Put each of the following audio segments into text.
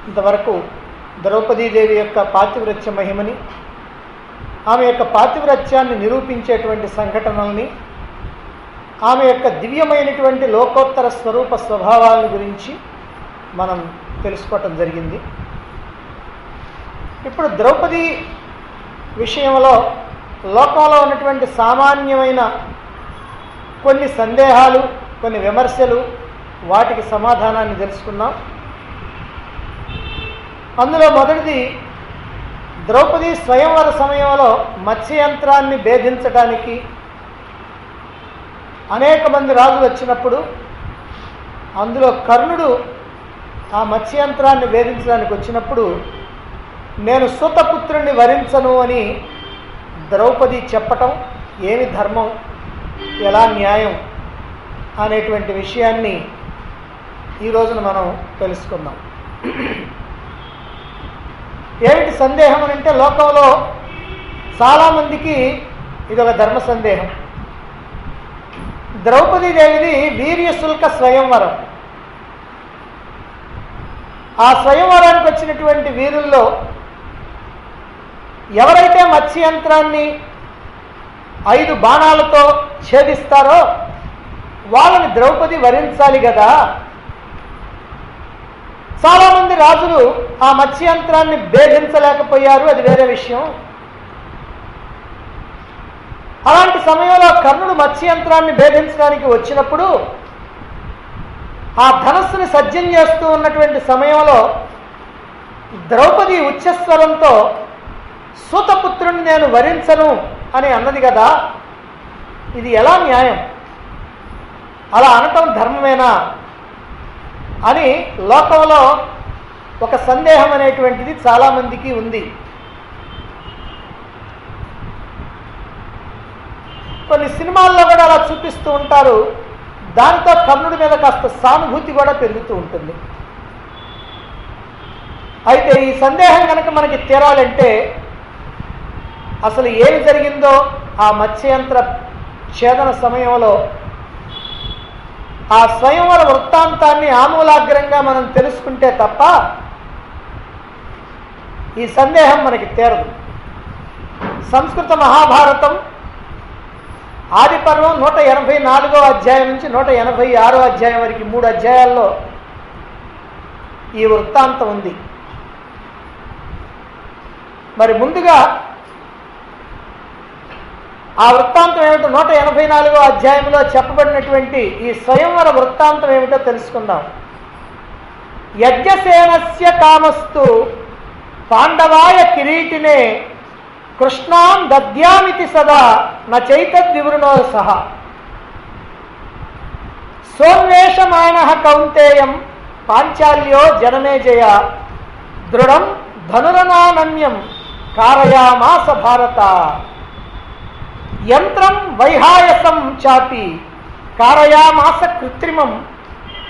ఇంతవరకు ద్రౌపదీదేవి యొక్క పాతివ్రత్య మహిమని, ఆమె యొక్క పాతివ్రత్యాన్ని నిరూపించేటువంటి సంఘటనల్ని, ఆమె యొక్క దివ్యమైనటువంటి లోకోత్తర స్వరూప స్వభావాల గురించి మనం తెలుసుకోవటం జరిగింది. ఇప్పుడు ద్రౌపది విషయంలో లోకంలో ఉన్నటువంటి సామాన్యమైన కొన్ని సందేహాలు, కొన్ని విమర్శలు, వాటికి సమాధానాన్ని తెలుసుకున్నాం. అందులో మొదటిది, ద్రౌపది స్వయంవర సమయంలో మత్స్యయంత్రాన్ని భేదించడానికి అనేక మంది రాజులు వచ్చినప్పుడు అందులో కర్ణుడు ఆ మత్స్యయంత్రాన్ని భేదించడానికి వచ్చినప్పుడు నేను సూతపుత్రుణ్ణి వరించను అని ద్రౌపది చెప్పటం ఏమి ధర్మం, ఎలా న్యాయం అనేటువంటి విషయాన్ని ఈ రోజున మనం తెలుసుకుందాం. ఏమిటి సందేహం అని అంటే, లోకంలో చాలామందికి ఇది ఒక ధర్మ సందేహం. ద్రౌపదీదేవిది వీర్యశుల్క స్వయంవరం. ఆ స్వయంవరానికి వచ్చినటువంటి వీరుల్లో ఎవరైతే మత్స్యయంత్రాన్ని 5 బాణాలతో ఛేదిస్తారో వాళ్ళని ద్రౌపది వరించాలి కదా. చాలామంది రాజులు ఆ మత్స్యయంత్రాన్ని భేదించలేకపోయారు, అది వేరే విషయం. అలాంటి సమయంలో కర్ణుడు మత్స్యయంత్రాన్ని భేదించడానికి వచ్చినప్పుడు ఆ ధనస్సుని సజ్జం చేస్తూ ఉన్నటువంటి సమయంలో ద్రౌపది ఉచ్చస్వరంతో సూతపుత్రుని నేను వరించను అని అన్నది కదా, ఇది ఎలా న్యాయం? అలా అనటం ధర్మమేనా అని లోకంలో ఒక సందేహం అనేటువంటిది చాలామందికి ఉంది. కొన్ని సినిమాల్లో కూడా అలా చూపిస్తూ ఉంటారు. దానితో కర్ణుడి మీద కాస్త సానుభూతి కూడా పెరుగుతూ ఉంటుంది. అయితే ఈ సందేహం కనుక మనకి తీరాలంటే అసలు ఏమి జరిగిందో ఆ మత్స్యయంత్ర ఛేదన సమయంలో ఆ స్వయంవర వృత్తాంతాన్ని ఆమూలాగ్రంగా మనం తెలుసుకుంటే తప్ప ఈ సందేహం మనకి తీరదు. సంస్కృత మహాభారతం ఆది పర్వం 184వ అధ్యాయం నుంచి 186వ అధ్యాయం వరకు 3 అధ్యాయాల్లో ఈ వృత్తాంతం ఉంది. మరి ముందుగా ఆ వృత్తాంతం ఏమిటో 184వ అధ్యాయంలో చెప్పబడినటువంటి ఈ స్వయంవర వృత్తాంతం ఏమిటో తెలుసుకుందాం. యజ్ఞసేనస్య కామస్తు పాండవాయ కిరీటినే కృష్ణాం దద్యామితి సదా నచైతద్వివృణో సహ సోన్వేషమాణః కౌంతేయం పాంచాల్యో జనమేజయ దృఢం ధనురనానన్యం కారయామాస భారత యంత్రం వైహాయసం చాపి కారయామాస కృత్రిమం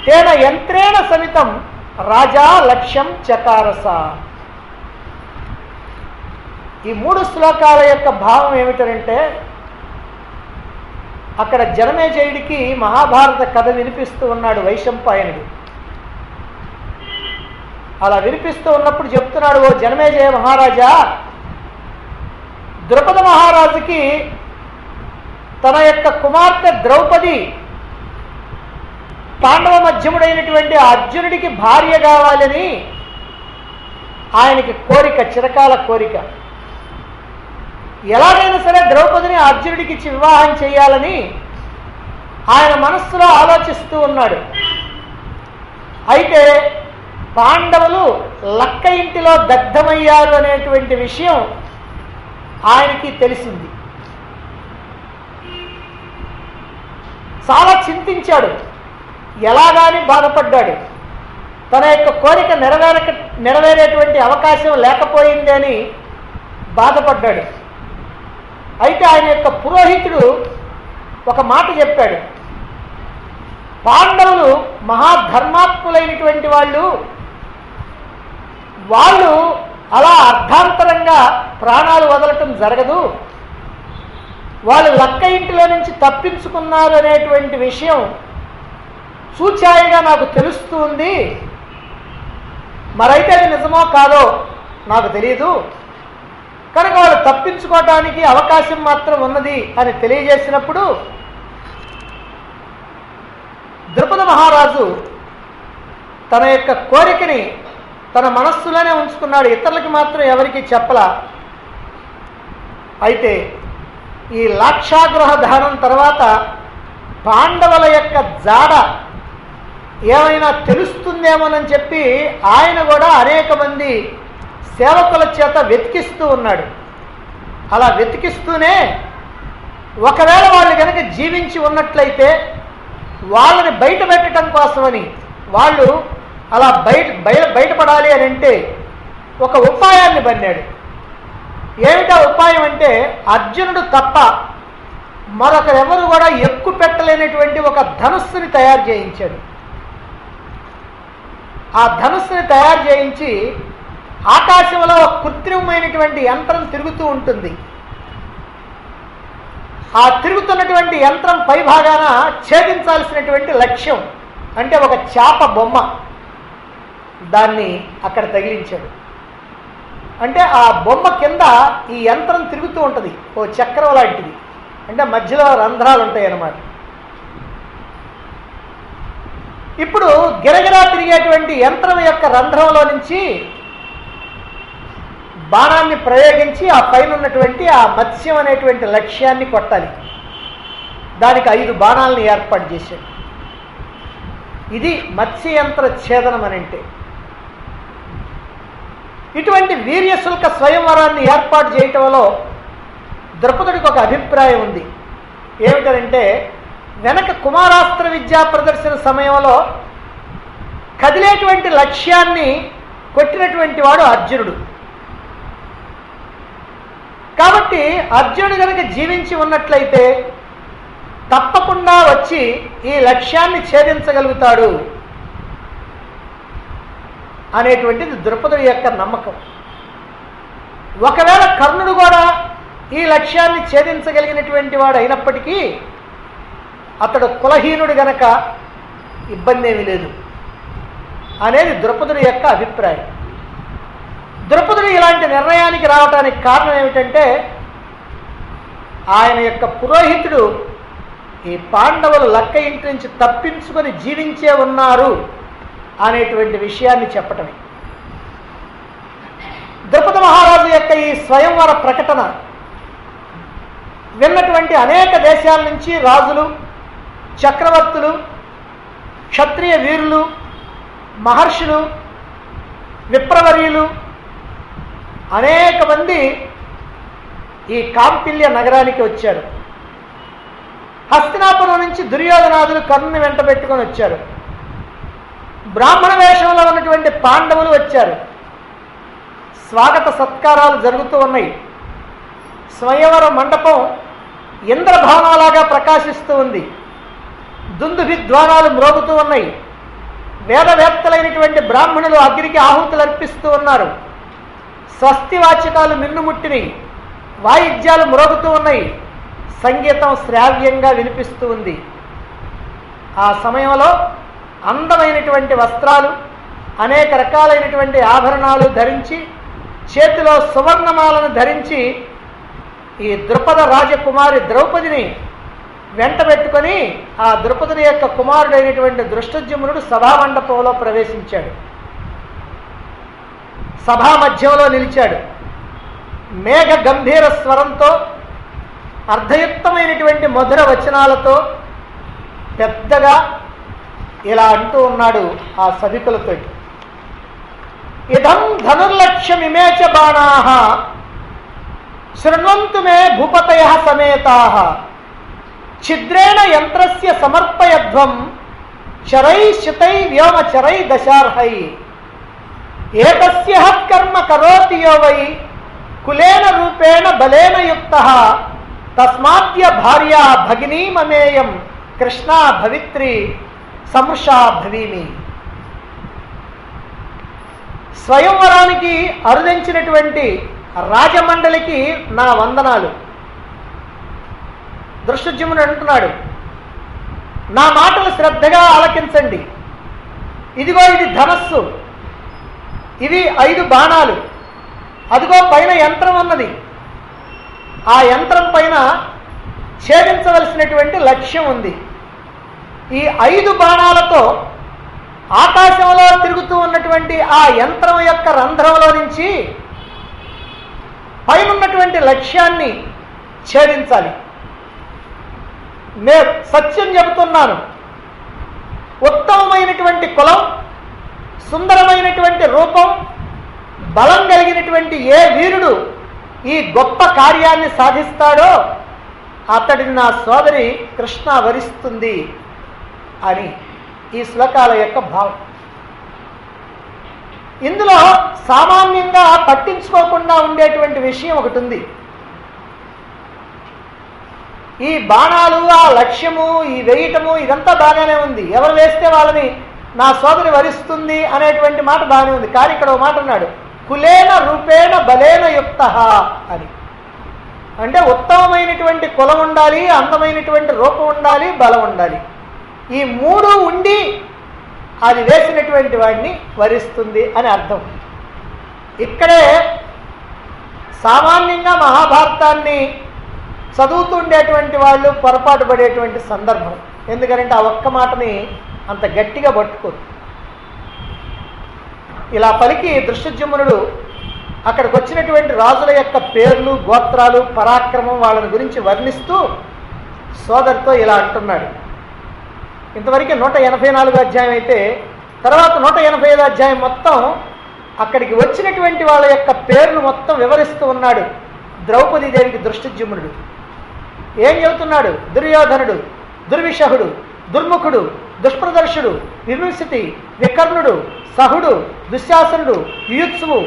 తేన యంత్రేణ సమితం రాజా లక్ష్యం చకారస. ఈ 3 శ్లోకాల యొక్క భావం ఏమిటంటే, అక్కడ జనమేజయుడికి మహాభారత కథ వినిపిస్తూ ఉన్నాడు వైశంపాయనుడు. అలా వినిపిస్తూ ఉన్నప్పుడు చెప్తున్నాడు, ఓ జనమేజయ మహారాజా, ద్రుపద మహారాజుకి తన యొక్క కుమార్తె ద్రౌపది పాండవ మధ్యముడైనటువంటి అర్జునుడికి భార్య కావాలని ఆయనకి కోరిక, చిరకాల కోరిక. ఎలాగైనా సరే ద్రౌపదిని అర్జునుడికి ఇచ్చి వివాహం చేయాలని ఆయన మనస్సులో ఆలోచిస్తూ ఉన్నాడు. అయితే పాండవులు లక్క ఇంటిలో దగ్ధమయ్యారు అనేటువంటి విషయం ఆయనకి తెలిసింది. చాలా చింతించాడు, ఎలాగాని బాధపడ్డాడు. తన యొక్క కోరిక నెరవేరేటువంటి అవకాశం లేకపోయింది అని బాధపడ్డాడు. అయితే ఆయన యొక్క పురోహితుడు ఒక మాట చెప్పాడు, పాండవులు మహాధర్మాత్ములైనటువంటి వాళ్ళు అలా అర్ధాంతరంగా ప్రాణాలు వదలటం జరగదు, వాళ్ళు లక్క ఇంటిలో నుంచి తప్పించుకున్నారు అనేటువంటి విషయం చూచాయిగా నాకు తెలుస్తుంది. మరైతే అది నిజమో కాదో నాకు తెలియదు, కనుక వాళ్ళు తప్పించుకోవడానికి అవకాశం మాత్రం ఉన్నది అని తెలియజేసినప్పుడు ద్రుపద మహారాజు తన యొక్క కోరికని తన మనస్సులోనే ఉంచుకున్నాడు, ఇతరులకి మాత్రం ఎవరికి చెప్పలా. అయితే ఈ లాక్షాగృహ దహనం తర్వాత పాండవుల యొక్క జాడ ఏమైనా తెలుస్తుందేమోనని చెప్పి ఆయన కూడా అనేక మంది సేవకుల చేత వెతికిస్తూ ఉన్నాడు. అలా వెతికిస్తూనే ఒకవేళ వాళ్ళు కనుక జీవించి ఉన్నట్లయితే వాళ్ళని బయట పెట్టడం కోసమని, వాళ్ళు అలా బయటపడాలి అని అంటే ఒక ఉపాయాన్ని బన్నాడు. ఏమిటా ఉపాయం అంటే అర్జునుడు తప్ప మరొకరెవరు కూడా ఎక్కువ పెట్టలేనటువంటి ఒక ధనుస్సుని తయారు చేయించాడు. ఆ ధనుస్సుని తయారు చేయించి ఆకాశంలో కృత్రిమమైనటువంటి యంత్రం తిరుగుతూ ఉంటుంది. ఆ తిరుగుతున్నటువంటి యంత్రం పై భాగాన ఛేదించాల్సినటువంటి లక్ష్యం అంటే ఒక చేప బొమ్మ, దాన్ని అక్కడ తగిలించాడు. అంటే ఆ బొమ్మ కింద ఈ యంత్రం తిరుగుతూ ఉంటుంది, ఓ చక్రం లాంటిది, అంటే మధ్యలో రంధ్రాలు ఉంటాయి అన్నమాట. ఇప్పుడు గిరగిరా తిరిగేటువంటి యంత్రం యొక్క రంధ్రంలో నుంచి బాణాన్ని ప్రయోగించి ఆ పైన ఉన్నటువంటి ఆ మత్స్యం అనేటువంటి లక్ష్యాన్ని కొట్టాలి. దానికి 5 బాణాలను ఏర్పాటు చేశాడు. ఇది మత్స్యయంత్ర ఛేదనం అని అంటే. ఇటువంటి వీర్యశుల్క స్వయంవరాన్ని ఏర్పాటు చేయటంలో ద్రౌపదుడికి ఒక అభిప్రాయం ఉంది. ఏమిటంటే వెనక కుమారాస్త్ర విద్యా ప్రదర్శన సమయంలో కదిలేటువంటి లక్ష్యాన్ని కొట్టినటువంటి వాడు అర్జునుడు. కాబట్టి అర్జునుడు కనుక జీవించి ఉన్నట్లయితే తప్పకుండా వచ్చి ఈ లక్ష్యాన్ని ఛేదించగలుగుతాడు అనేటువంటిది ద్రుపదుడి యొక్క నమ్మకం. ఒకవేళ కర్ణుడు కూడా ఈ లక్ష్యాన్ని ఛేదించగలిగినటువంటి వాడు అయినప్పటికీ అతడు కులహీనుడు గనక ఇబ్బంది ఏమీ లేదు అనేది ద్రుపదుడి యొక్క అభిప్రాయం. ద్రుపదుడు ఇలాంటి నిర్ణయానికి రావడానికి కారణం ఏమిటంటే ఆయన యొక్క పురోహితుడు ఈ పాండవులు లక్క ఇంటి నుంచి తప్పించుకొని జీవించే ఉన్నారు అనేటువంటి విషయాన్ని చెప్పటమే. ద్రుపద మహారాజు యొక్క ఈ స్వయంవర ప్రకటన విన్నటువంటి అనేక దేశాల నుంచి రాజులు, చక్రవర్తులు, క్షత్రియ వీరులు, మహర్షులు, విప్రవర్యులు అనేక మంది ఈ కాంపిల్య నగరానికి వచ్చారు. హస్తినాపురం నుంచి దుర్యోధనాదులు కర్ణుని వెంట పెట్టుకొని వచ్చారు. బ్రాహ్మణ వేషంలో ఉన్నటువంటి పాండవులు వచ్చారు. స్వాగత సత్కారాలు జరుగుతూ ఉన్నాయి. స్వయంవర మండపం ఇంద్రభవనాలాగా ప్రకాశిస్తూ ఉంది. దుందుభిద్వానాలు మ్రోగుతూ ఉన్నాయి. వేదవేత్తలైనటువంటి బ్రాహ్మణులు అగ్నికి ఆహుతులు అర్పిస్తూ ఉన్నారు. స్వస్తివాచకాలు మిన్నుముట్టినాయి. వాయిద్యాలు మ్రోగుతూ ఉన్నాయి. సంగీతం శ్రావ్యంగా వినిపిస్తూ ఉంది. ఆ సమయంలో అందమైనటువంటి వస్త్రాలు, అనేక రకాలైనటువంటి ఆభరణాలు ధరించి, చేతిలో సువర్ణమాలను ధరించి ఈ ద్రుపద రాజకుమారి ద్రౌపదిని వెంట పెట్టుకొని ఆ ద్రుపదుని యొక్క కుమారుడైనటువంటి దృష్టజుమ్నుడు సభామండపంలో ప్రవేశించాడు. సభా మధ్యంలో నిలిచాడు. మేఘ గంభీర స్వరంతో, అర్ధయుక్తమైనటువంటి మధుర వచనాలతో పెద్దగా ఇలా అంటూ ఉన్నాడు ఆ సభికులతో. ఇదం ధనుర్లక్ష్యమిమేచ బాణాః శృణ్వంతు మే భూపతయః సమేతాః ఛిద్రేణ యంత్రస్య సమర్పయధ్వం చరై శతై వ్యోమ చరై దశార్హై ఏతస్య హత్కర్మ కరోతి యో వై కులేన రూపేణ బలేన యుక్తః తస్మాద్య భార్య భగినీ మమేయం కృష్ణా భవిత్రి సమృషా భవీమి. స్వయంవరానికి అరుదించినటువంటి రాజమండలికి నా వందనాలు. దృష్టజుమ్నుడు అంటున్నాడు, నా మాటలు శ్రద్ధగా ఆలకించండి. ఇదిగో ఇది ధనస్సు. ఇవి 5 బాణాలు. అదిగో పైన యంత్రం ఉన్నది. ఆ యంత్రం పైన ఛేదించవలసినటువంటి లక్ష్యం ఉంది. ఈ 5 బాణాలతో ఆకాశంలో తిరుగుతూ ఉన్నటువంటి ఆ యంత్రం యొక్క రంధ్రంలో నుంచి పైన ఉన్నటువంటి లక్ష్యాన్ని ఛేదించాలి. నేను సత్యం చెబుతున్నాను, ఉత్తమమైనటువంటి కులం, సుందరమైనటువంటి రూపం, బలం కలిగినటువంటి ఏ వీరుడు ఈ గొప్ప కార్యాన్ని సాధిస్తాడో అతడిని నా సోదరి కృష్ణ వరిస్తుంది అని ఈ శ్లోకాల యొక్క భావం. ఇందులో సామాన్యంగా పట్టించుకోకుండా ఉండేటువంటి విషయం ఒకటి ఉంది. ఈ బాణాలు, ఆ లక్ష్యము, ఈ వేయటము ఇదంతా బాగానే ఉంది. ఎవరు వేస్తే వాళ్ళని నా సోదరి వరిస్తుంది అనేటువంటి మాట బాగానే ఉంది. కానీ ఇక్కడ ఒక మాట అన్నాడు, కులేన రూపేణ బలేన యుక్త అని. అంటే ఉత్తమమైనటువంటి కులం ఉండాలి, అందమైనటువంటి రూపం ఉండాలి, బలం ఉండాలి. ఈ 3 ఉండి అది వేసినటువంటి వాడిని వరిస్తుంది అని అర్థం. ఇక్కడే సామాన్యంగా మహాభారతాన్ని చదువుతుండేటువంటి వాళ్ళు పొరపాటు పడేటువంటి సందర్భం. ఎందుకంటే ఆ ఒక్క మాటని అంత గట్టిగా పట్టుకోరు. ఇలా పలికి దృష్టజుమ్నుడు అక్కడికి వచ్చినటువంటి రాజుల యొక్క పేర్లు, గోత్రాలు, పరాక్రమం వాళ్ళని గురించి వర్ణిస్తూ సోదరితో ఇలా అంటున్నాడు. ఇంతవరకు 184 అధ్యాయం అయితే తర్వాత 185 అధ్యాయం మొత్తం అక్కడికి వచ్చినటువంటి వాళ్ళ యొక్క పేర్లు మొత్తం వివరిస్తూ ఉన్నాడు ద్రౌపదీదేవికి దృష్టజుమ్నుడు. ఏం చెబుతున్నాడు? దుర్యోధనుడు, దుర్విషహుడు, దుర్ముఖుడు, దుష్ప్రదర్శుడు, విమర్శితి, వికర్ణుడు, సహుడు, దుశ్శాసనుడు, యుయుత్సువు,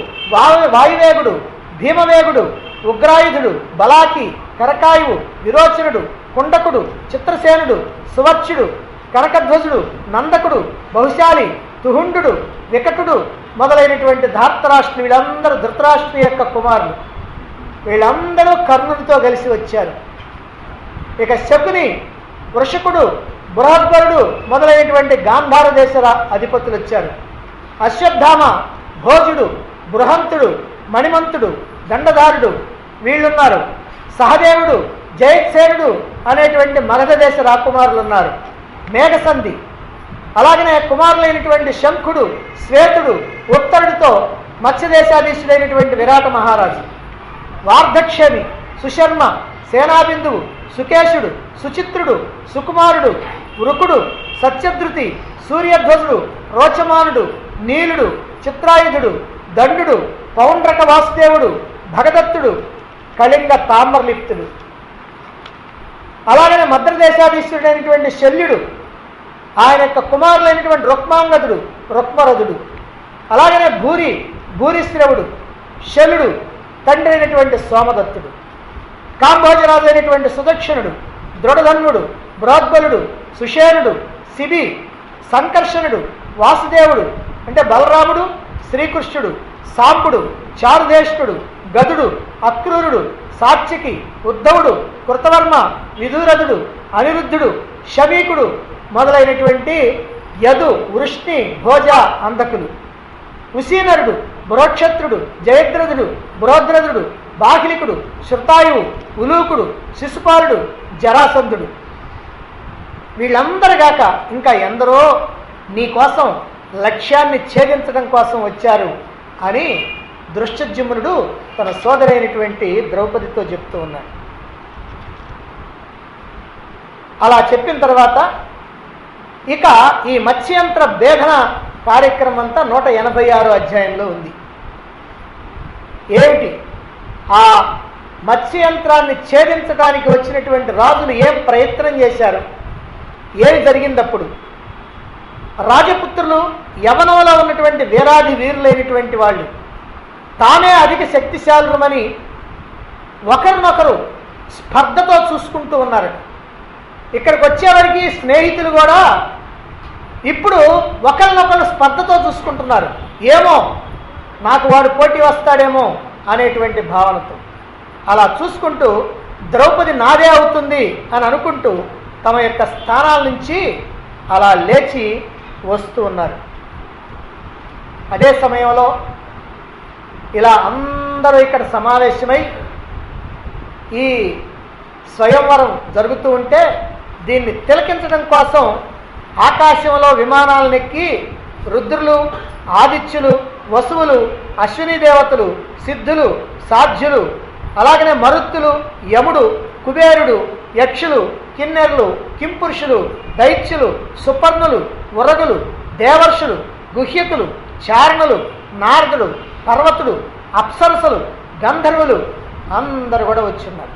వాయువేగుడు, భీమవేగుడు, ఉగ్రాయుధుడు, బలాకి, కరకాయువు, విరోచనుడు, కుండకుడు, చిత్రసేనుడు, సువర్చుడు, కనకధ్వజుడు, నందకుడు, బహుశాలి, తుహుండు, వికటుడు మొదలైనటువంటి ధార్తరాష్ట్రులు, వీళ్ళందరూ ధృతరాష్ట్రుని యొక్క కుమారులు. వీళ్ళందరూ కర్ణుడితో కలిసి వచ్చారు. ఇక శకుని, వృషకుడు, బృహద్వరుడు మొదలైనటువంటి గాంధార దేశ అధిపతులు వచ్చారు. అశ్వత్థామ, భోజుడు, బృహంతుడు, మణిమంతుడు, దండధారుడు వీళ్ళున్నారు. సహదేవుడు, జయత్సేనుడు అనేటువంటి మగధ దేశ రాకుమారులు ఉన్నారు. మేఘసంధి, అలాగనే కుమారులైనటువంటి శంఖుడు, శ్వేతుడు, ఉత్తరుడితో మత్స్యదేశాధీశుడైనటువంటి విరాట మహారాజు. వార్ధక్షేమి, సుశర్మ, సేనాబిందువు, సుకేశుడు, సుచిత్రుడు, సుకుమారుడు, వృకుడు, సత్యధృతి, సూర్యధ్వజుడు, రోచమానుడు, నీలుడు, చిత్రాయుధుడు, దండు, పౌండ్రక వాసుదేవుడు, భగదత్తుడు, కళింగ తామ్రలిప్తుడు. అలాగనే మద్రదేశాధీశుడైనటువంటి శల్యుడు, ఆయన యొక్క కుమారులైనటువంటి రుక్మాంగదుడు, రుక్మరథుడు. అలాగనే భూరిశ్రవుడు, శలుడు తండ్రి అయినటువంటి సోమదత్తుడు. కాంభోజరాజు అయినటువంటి సుదక్షిణుడు, దృఢధన్వుడు, బృహద్బలుడు, సుషేనుడు, శిబి, సంకర్షణుడు, వాసుదేవుడు అంటే బలరాముడు, శ్రీకృష్ణుడు, సాంబుడు, చారుదేష్ణుడు, గదుడు, అక్రూరుడు, సాత్యకి, ఉద్ధవుడు, కృతవర్మ, విదూరథుడు, అనిరుద్ధుడు, శమీకుడు మొదలైనటువంటి యదు, వృష్ణి, భోజ అంధకులు. ఉసీనరుడు, బృహక్షత్రుడు, జయద్రథుడు, బృహద్రథుడు, బాహ్లికుడు, శృతాయువు, ఉలూకుడు, శిశుపాలుడు, జరాసంధుడు. వీళ్ళందరిగాక ఇంకా ఎందరో నీ కోసం లక్ష్యాన్ని ఛేదించడం కోసం వచ్చారు అని దృష్టజుమ్నుడు తన సోదరైనటువంటి ద్రౌపదితో చెప్తూ ఉన్నాడు. అలా చెప్పిన తర్వాత ఇక ఈ మత్స్యంత్ర భేదన కార్యక్రమం అంతా 186 అధ్యాయంలో ఉంది. ఏమిటి? ఆ మత్స్యంత్రాన్ని ఛేదించడానికి వచ్చినటువంటి రాజులు ఏం ప్రయత్నం చేశారు, ఏమి జరిగిందప్పుడు? రాజపుత్రులు యవనంలో ఉన్నటువంటి వీరాది వీరులైనటువంటి వాళ్ళు తానే అధిక శక్తిశాలుమని ఒకరినొకరు స్పర్ధతో చూసుకుంటూ ఉన్నారు. ఇక్కడికి వచ్చేవారికి స్నేహితులు కూడా ఇప్పుడు ఒకరినొకరు స్పర్ధతో చూసుకుంటున్నారు. ఏమో నాకు వాడు పోటీ వస్తాడేమో అనేటువంటి భావనతో అలా చూసుకుంటూ ద్రౌపది నాదే అవుతుంది అని అనుకుంటూ తమ యొక్క స్థానాల నుంచి అలా లేచి వస్తూ ఉన్నారు. అదే సమయంలో ఇలా అందరూ ఇక్కడ సమావేశమై ఈ స్వయంవరం జరుగుతూ ఉంటే దీన్ని తిలకించడం కోసం ఆకాశంలో విమానాలను ఎక్కి రుద్రులు, ఆదిత్యులు, వసువులు, అశ్విని దేవతలు, సిద్ధులు, సాధ్యులు, అలాగనే మరుత్తులు, యముడు, కుబేరుడు, యక్షులు, కిన్నెర్లు, కింపురుషులు, దైత్యులు, సుపర్ణులు, ఉరగులు, దేవర్షులు, గుహ్యకులు, చారణులు, నారదులు, పర్వతులు, అప్సరసులు, గంధర్వులు అందరూ కూడా వచ్చున్నారు.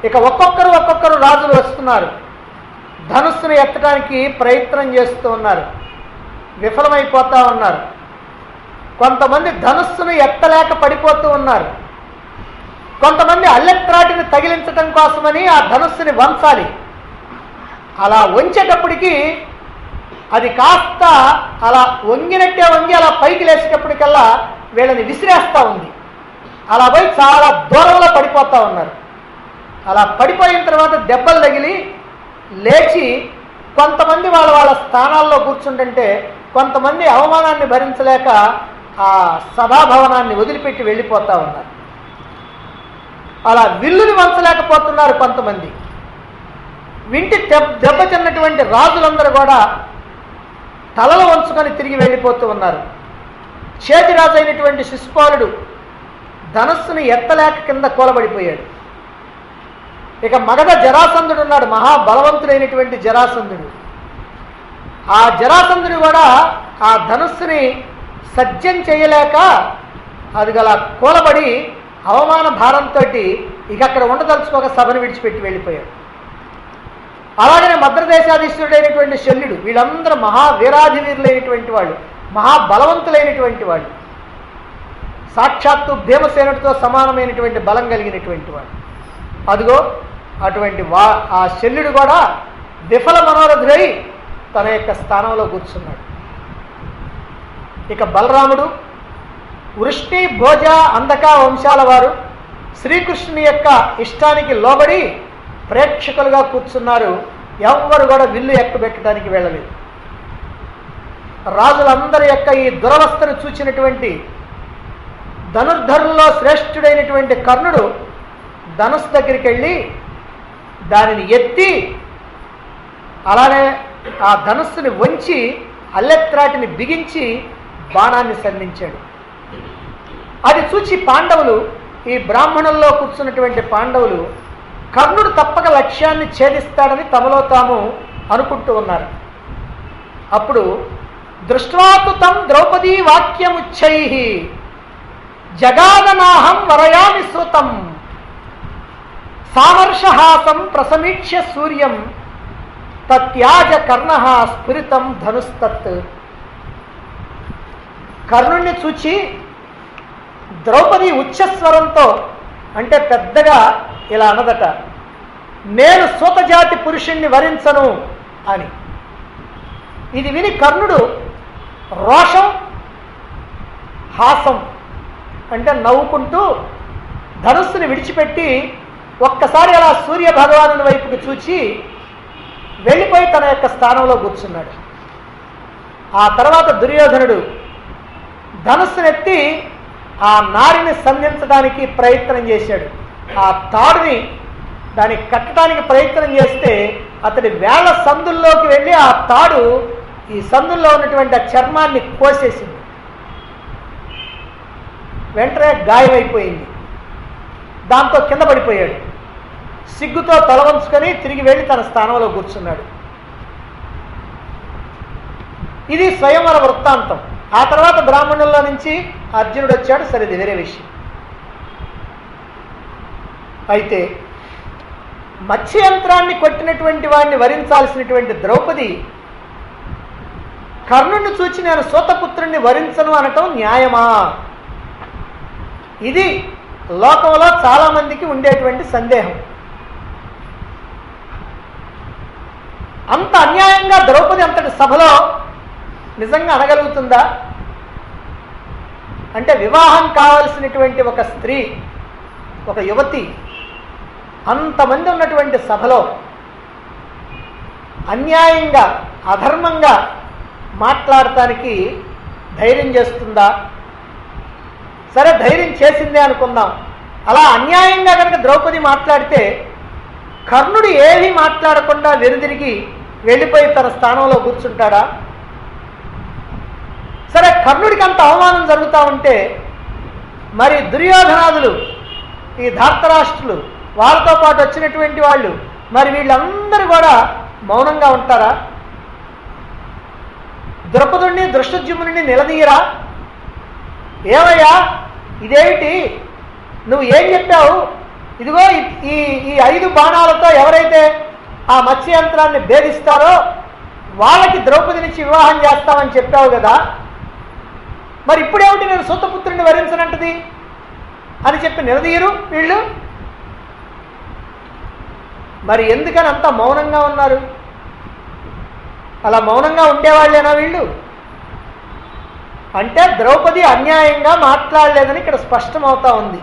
ఇక ఒక్కొక్కరు రాజులు వస్తున్నారు. ధనుస్సును ఎత్తడానికి ప్రయత్నం చేస్తూ ఉన్నారు, విఫలమైపోతూ ఉన్నారు. కొంతమంది ధనుస్సును ఎత్తలేక పడిపోతూ ఉన్నారు. కొంతమంది అల్లెత్రాటిని తగిలించడం కోసమని ఆ ధనుస్సుని వంచాలి. అలా వంచేటప్పటికీ అది కాస్త అలా వంగినట్టే వంగి అలా పైకి లేచేటప్పటికల్లా వీళ్ళని విసిరేస్తూ ఉంది. అలా పోయి చాలా దూరంలో పడిపోతూ ఉన్నారు. అలా పడిపోయిన తర్వాత దెబ్బలు తగిలి లేచి కొంతమంది వాళ్ళ స్థానాల్లో కూర్చుంటుంటే కొంతమంది అవమానాన్ని భరించలేక ఆ సభాభవనాన్ని వదిలిపెట్టి వెళ్ళిపోతూ ఉన్నారు. అలా విల్లుని వంచలేకపోతున్నారు కొంతమంది. వింటి దెబ్బతిన్నటువంటి రాజులందరూ కూడా తలలు వంచుకొని తిరిగి వెళ్ళిపోతూ ఉన్నారు. చేతిరాజు అయినటువంటి శిశుపాలుడు ధనస్సుని ఎత్తలేక కింద కూలబడిపోయాడు. ఇక మగధ జరాసంధుడు ఉన్నాడు, మహాబలవంతుడైనటువంటి జరాసంధుడు. ఆ జరాసంధుడు కూడా ఆ ధనుస్సుని సజ్జం చేయలేక అది గల కూలబడి అవమాన భారంతో ఇక అక్కడ ఉండదలుచుకోక సభను విడిచిపెట్టి వెళ్ళిపోయాడు. అలాగనే మద్రదేశాధీశ్వరుడైనటువంటి శల్యుడు, వీళ్ళందరూ మహావీరాధివీరులైనటువంటి వాళ్ళు, మహాబలవంతులైనటువంటి వాళ్ళు, సాక్షాత్తు భీమసేనుడితో సమానమైనటువంటి బలం కలిగినటువంటి వాడు. అదిగో అటువంటి ఆ శల్యుడు కూడా విఫల మనోరథుడై తన యొక్క స్థానంలో కూర్చున్నాడు. ఇక బలరాముడు, వృష్ణి, భోజ, అంధక వంశాల వారు శ్రీకృష్ణుని యొక్క ఇష్టానికి లోబడి ప్రేక్షకులుగా కూర్చున్నారు. ఎవ్వరు కూడా విల్లు ఎక్కబెట్టడానికి వెళ్ళలేదు. రాజులందరి యొక్క ఈ దురవస్థను చూచినటువంటి ధనుర్ధరుల్లో శ్రేష్ఠుడైనటువంటి కర్ణుడు ధనుస్సు దగ్గరికి వెళ్ళి దానిని ఎత్తి అలానే ఆ ధనుస్సుని వంచి అల్లెత్రాటిని బిగించి బాణాన్ని సంధించాడు. అది చూచి పాండవులు, ఈ బ్రాహ్మణుల్లో కూర్చున్నటువంటి పాండవులు కర్ణుడు తప్పక లక్ష్యాన్ని ఛేదిస్తాడని తమలో తాము అనుకుంటూ ఉన్నారు. అప్పుడు దృష్ట్వాతు తం ద్రౌపదీ వాక్యముచ్చై జగాదనాహం వరయామి శ్రుతం సామర్షహాసం ప్రసమీక్ష్య సూర్యం తత్యాజ కర్ణ స్ఫురితం ధనుస్తత్. కర్ణుణ్ణి చూచి ద్రౌపది ఉచ్చస్వరంతో అంటే పెద్దగా ఇలా అన్నదట, నేను సూతజాతి పురుషుణ్ణి వరించను అని. ఇది విని కర్ణుడు రోషం, హాసం అంటే నవ్వుకుంటూ ధనుస్సుని విడిచిపెట్టి ఒక్కసారి అలా సూర్య భగవానుని వైపుకి చూచి వెళ్ళిపోయి తన యొక్క స్థానంలో కూర్చున్నాడు. ఆ తర్వాత దుర్యోధనుడు ధనుస్సునెత్తి ఆ నారిని సంధించడానికి ప్రయత్నం చేశాడు. ఆ తాడుని దానికి కట్టడానికి ప్రయత్నం చేస్తే అతడి వేళ్ల సందుల్లోకి వెళ్ళి ఆ తాడు ఈ సందుల్లో ఉన్నటువంటి ఆ చర్మాన్ని కోసేసింది. వెంటనే గాయమైపోయింది. దాంతో కింద పడిపోయాడు. సిగ్గుతో తలవంచుకొని తిరిగి వెళ్ళి తన స్థానంలో కూర్చున్నాడు. ఇది స్వయంవర వృత్తాంతం. ఆ తర్వాత బ్రాహ్మణుల్లో నుంచి అర్జునుడు వచ్చాడు. సరే, ఇది వేరే విషయం. అయితే మత్స్యంత్రాన్ని కొట్టినటువంటి వాడిని వరించాల్సినటువంటి ద్రౌపది కర్ణుడిని చూచి నేను సూతపుత్రుణ్ణి వరించను అనటం న్యాయమా? ఇది లోకంలో చాలా మందికి ఉండేటువంటి సందేహం. అంత అన్యాయంగా ద్రౌపది అంతటి సభలో నిజంగా అనగలుగుతుందా? అంటే వివాహం కావలసినటువంటి ఒక స్త్రీ, ఒక యువతి అంతమంది ఉన్నటువంటి సభలో అన్యాయంగా, అధర్మంగా మాట్లాడటానికి ధైర్యం చేస్తుందా? సరే, ధైర్యం చేసిందే అనుకుందాం. అలా అన్యాయంగా కనుక ద్రౌపది మాట్లాడితే కర్ణుడు ఏమీ మాట్లాడకుండా వెనుదిరిగి వెళ్ళిపోయి తన స్థానంలో కూర్చుంటాడా? సరే, కర్ణుడికి అంత అవమానం జరుగుతూ ఉంటే మరి దుర్యోధనాదులు, ఈ ధార్తరాష్ట్రులు, వాళ్ళతో పాటు వచ్చినటువంటి వాళ్ళు, మరి వీళ్ళందరూ కూడా మౌనంగా ఉంటారా? ద్రౌపదుడిని దృష్టద్యుమ్నుడిని నిలదీయరా? ఏమయ్యా ఇదేమిటి, నువ్వు ఏం చెప్పావు? ఇదిగో ఈ 5 బాణాలతో ఎవరైతే ఆ మత్స్యంత్రాన్ని భేదిస్తారో వాళ్ళకి ద్రౌపదినిచ్చి వివాహం చేస్తామని చెప్పావు కదా, మరి ఇప్పుడేమిటి నేను సూతపుత్రుడిని వరించనంటది అని చెప్పి నిలదీయరు వీళ్ళు? మరి ఎందుకని అంత మౌనంగా ఉన్నారు? అలా మౌనంగా ఉండేవాళ్ళేనా వీళ్ళు? అంటే ద్రౌపది అన్యాయంగా మాట్లాడలేదని ఇక్కడ స్పష్టమవుతా ఉంది.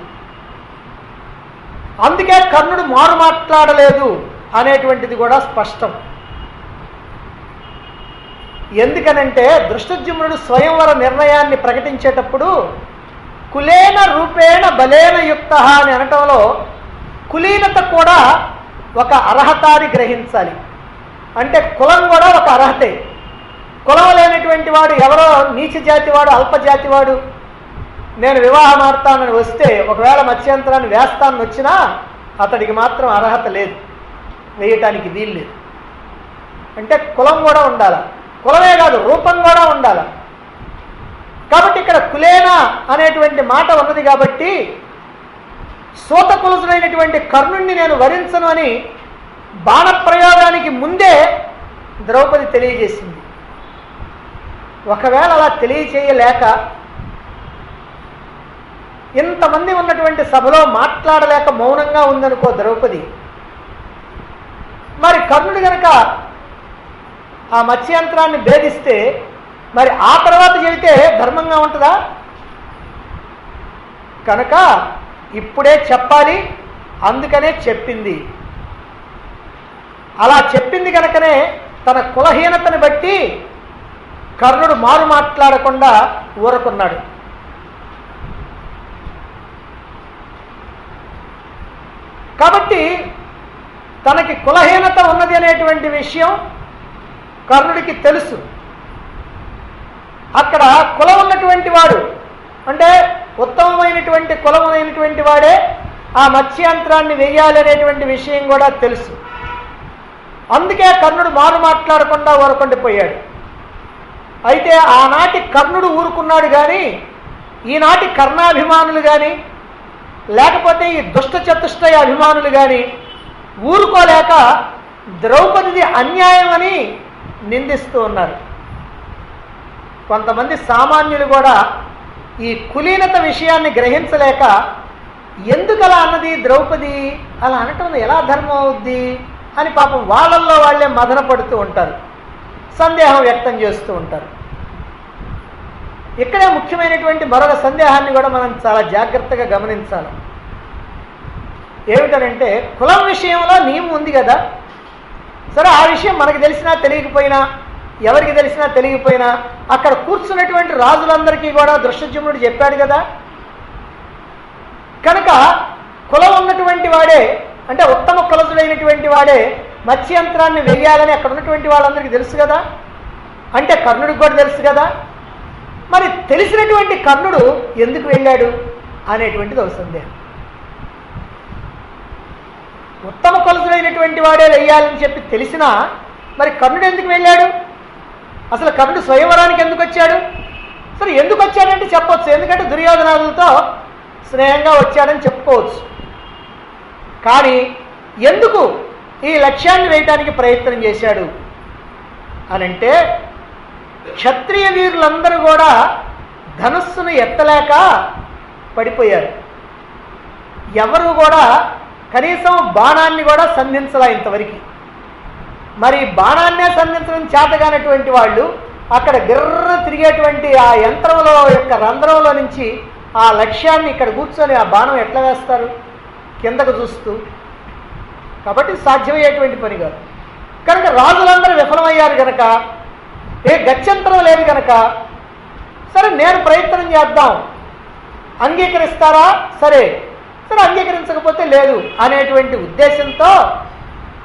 అందుకే కర్ణుడు మారు మాట్లాడలేదు అనేటువంటిది కూడా స్పష్టం. ఎందుకనంటే దృష్టద్యుమ్నుడు స్వయంవర నిర్ణయాన్ని ప్రకటించేటప్పుడు కులేన రూపేణ బలేన యుక్త అని అనటంలో కులీనత కూడా ఒక అర్హతని గ్రహించాలి. అంటే కులం కూడా ఒక అర్హతే. కులం లేనటువంటి వాడు, ఎవరో నీచ జాతివాడు, అల్పజాతివాడు నేను వివాహం ఆడతానని వస్తే, ఒకవేళ మత్స్యంత్రాన్ని వేస్తానని వచ్చినా అతడికి మాత్రం అర్హత లేదు, వేయటానికి వీలు లేదు. అంటే కులం కూడా ఉండాలి. కులమే కాదు, రూపం కూడా ఉండాలి. కాబట్టి ఇక్కడ కులేన అనేటువంటి మాట ఉన్నది కాబట్టి సూతకులుడైనటువంటి కర్ణుణ్ణి నేను వరించను అని బాణప్రయోగానికి ముందే ద్రౌపది తెలియజేసింది. ఒకవేళ అలా తెలియచేయలేక ఇంతమంది ఉన్నటువంటి సభలో మాట్లాడలేక మౌనంగా ఉందనుకో ద్రౌపది, మరి కర్ణుడు గనక ఆ మత్స్యంత్రాన్ని భేదిస్తే మరి ఆ తర్వాత చెబితే ధర్మంగా ఉంటుందా? కనుక ఇప్పుడే చెప్పాలి, అందుకనే చెప్పింది. అలా చెప్పింది కనుకనే తన కులహీనతని బట్టి కర్ణుడు మారు మాట్లాడకుండా ఊరుకున్నాడు. కాబట్టి తనకి కులహీనత ఉన్నది అనేటువంటి విషయం కర్ణుడికి తెలుసు. అక్కడ కులం ఉన్నటువంటి వాడు, అంటే ఉత్తమమైనటువంటి కులమైనటువంటి వాడే ఆ మత్స్యంత్రాన్ని వెయ్యాలి అనేటువంటి విషయం కూడా తెలుసు. అందుకే కర్ణుడు మారు మాట్లాడకుండా ఊరకుండిపోయాడు. అయితే ఆనాటి కర్ణుడు ఊరుకున్నాడు కానీ ఈనాటి కర్ణాభిమానులు కానీ లేకపోతే ఈ దుష్ట చతుష్టయ అభిమానులు కానీ ఊరుకోలేక ద్రౌపదిది అన్యాయమని నిందిస్తూ ఉన్నారు. కొంతమంది సామాన్యులు కూడా ఈ కులీనత విషయాన్ని గ్రహించలేక ఎందుకు అలా అన్నది ద్రౌపది, అలా అనటం ఎలా ధర్మం అవుద్ది అని పాపం వాళ్ళల్లో వాళ్ళే మదన పడుతూ ఉంటారు, సందేహం వ్యక్తం చేస్తూ ఉంటారు. ఇక్కడే ముఖ్యమైనటువంటి మరొక సందేహాన్ని కూడా మనం చాలా జాగ్రత్తగా గమనించాలి. ఏమిటనంటే కులం విషయంలో నియమం ఉంది కదా, సరే ఆ విషయం మనకు తెలిసినా తెలియకపోయినా, ఎవరికి తెలిసినా తెలియకపోయినా అక్కడ కూర్చున్నటువంటి రాజులందరికీ కూడా దృష్టద్యుమ్నుడు చెప్పాడు కదా. కనుక కులం ఉన్నటువంటి వాడే, అంటే ఉత్తమ కులసుడైనటువంటి వాడే మత్స్యంత్రాన్ని వెయ్యాలని అక్కడ ఉన్నటువంటి వాళ్ళందరికీ తెలుసు కదా, అంటే కర్ణుడికి కూడా తెలుసు కదా. మరి తెలిసినటువంటి కర్ణుడు ఎందుకు వెళ్ళాడు అనేటువంటిది ఒక సందేహం. ఉత్తమ కులసుడైనటువంటి వాడే వెయ్యాలని చెప్పి తెలిసినా మరి కర్ణుడు ఎందుకు వెళ్ళాడు? అసలు కర్ణుడు స్వయంవరానికి ఎందుకు వచ్చాడు? సరే ఎందుకు వచ్చాడంటే చెప్పవచ్చు, ఎందుకంటే దుర్యోధనాదులతో స్నేహంగా వచ్చాడని చెప్పుకోవచ్చు. కానీ ఎందుకు ఈ లక్ష్యాన్ని వేయటానికి ప్రయత్నం చేశాడు అనంటే క్షత్రియ వీరులందరూ కూడా ధనుస్సును ఎత్తలేక పడిపోయారు. ఎవరు కూడా కనీసం బాణాన్ని కూడా సంధించలా ఇంతవరకు. మరి బాణాన్నే సంధించడం చేతగానటువంటి వాళ్ళు అక్కడ గిర్ర తిరిగేటువంటి ఆ యంత్రంలో యొక్క రంధ్రంలో నుంచి ఆ లక్ష్యాన్ని ఇక్కడ కూర్చొని ఆ బాణం ఎట్లా వేస్తారు? కిందకు చూస్తూ. కాబట్టి సాధ్యమయ్యేటువంటి పని కాదు. కనుక రాజులందరూ విఫలమయ్యారు కనుక, ఏ గత్యంతరం లేదు కనుక సరే నేను ప్రయత్నం చేద్దాం, అంగీకరిస్తారా? సరే అంగీకరించకపోతే లేదు అనేటువంటి ఉద్దేశంతో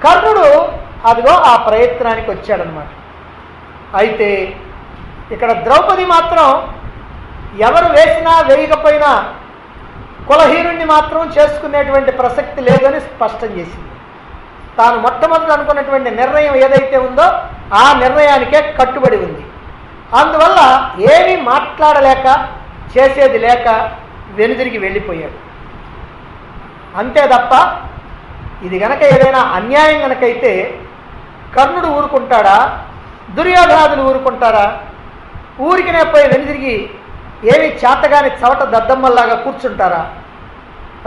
కర్ణుడు అదిగో ఆ ప్రయత్నానికి వచ్చాడనమాట. అయితే ఇక్కడ ద్రౌపది మాత్రం ఎవరు వేసినా వేయకపోయినా కులహీనుణ్ణి మాత్రం చేసుకునేటువంటి ప్రసక్తి లేదని స్పష్టం చేసింది. తాను మొట్టమొదటి అనుకున్నటువంటి నిర్ణయం ఏదైతే ఉందో ఆ నిర్ణయానికే కట్టుబడి ఉంది. అందువల్ల ఏమీ మాట్లాడలేక చేసేది లేక వెనుదిరిగి వెళ్ళిపోయాడు. అంతే తప్ప ఇది గనక ఏదైనా అన్యాయం గనకైతే కర్ణుడు ఊరుకుంటాడా? దుర్యోధనాదులు ఊరుకుంటారా? ఊరికినే పోయి వెనుదిరిగి ఏమి చేతగాని చవట దద్దమ్మల్లాగా కూర్చుంటారా?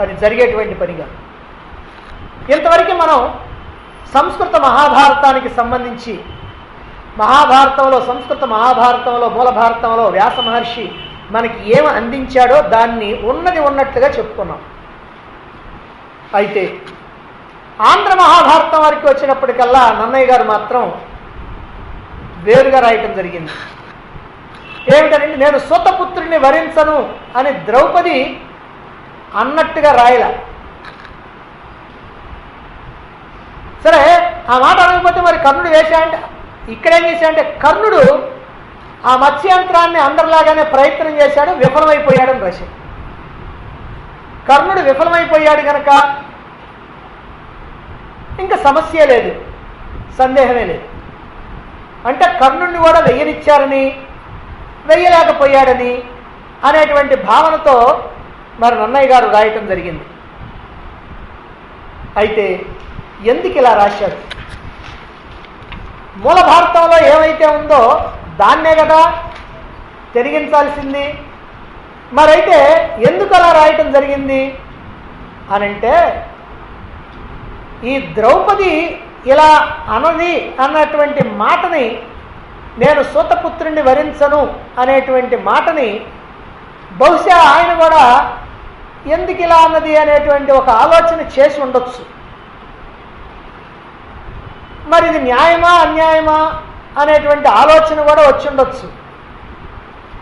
అది జరిగేటువంటి పనిగా. ఇంతవరకు మనం సంస్కృత మహాభారతానికి సంబంధించి సంస్కృత మహాభారతంలో మూల భారతంలో వ్యాస మహర్షి మనకి ఏమి అందించాడో దాన్ని ఉన్నది ఉన్నట్లుగా చెప్పుకున్నాం. అయితే ఆంధ్ర మహాభారతం వరకు వచ్చినప్పటికల్లా నన్నయ్య గారు మాత్రం వేరుగా రాయటం జరిగింది. ఏమిటంటే నేను సూతపుత్రుడిని వరించను అని ద్రౌపది అన్నట్టుగా రాయల. సరే ఆ మాట అనకపోతే మరి కర్ణుడు వేశాడంటే ఇక్కడేం చేశాడంటే కర్ణుడు ఆ మత్స్యంత్రాన్ని అందరిలాగానే ప్రయత్నం చేశాడు, విఫలమైపోయాడని రాశాడు. కర్ణుడు విఫలమైపోయాడు కనుక ఇంకా సమస్య లేదు, సందేహమే లేదు. అంటే కర్ణుడిని కూడా వెయ్యనిచ్చారని వెయ్యలేకపోయాడని అనేటువంటి భావనతో మరి నన్నయ్య గారు రాయటం జరిగింది. అయితే ఎందుకు ఇలా రాశారు? మూల భారతంలో ఏమైతే ఉందో దాన్నే కదా తిరిగించాల్సింది. మరైతే ఎందుకు అలా రాయటం జరిగింది అనంటే ఈ ద్రౌపది ఇలా అనది అన్నటువంటి మాటని, నేను సూతపుత్రుణ్ణి వరించను అనేటువంటి మాటని బహుశా ఆయన కూడా ఎందుకు ఇలా అన్నది అనేటువంటి ఒక ఆలోచన చేసి ఉండొచ్చు. మరి ఇది న్యాయమా అన్యాయమా అనేటువంటి ఆలోచన కూడా వచ్చి ఉండొచ్చు.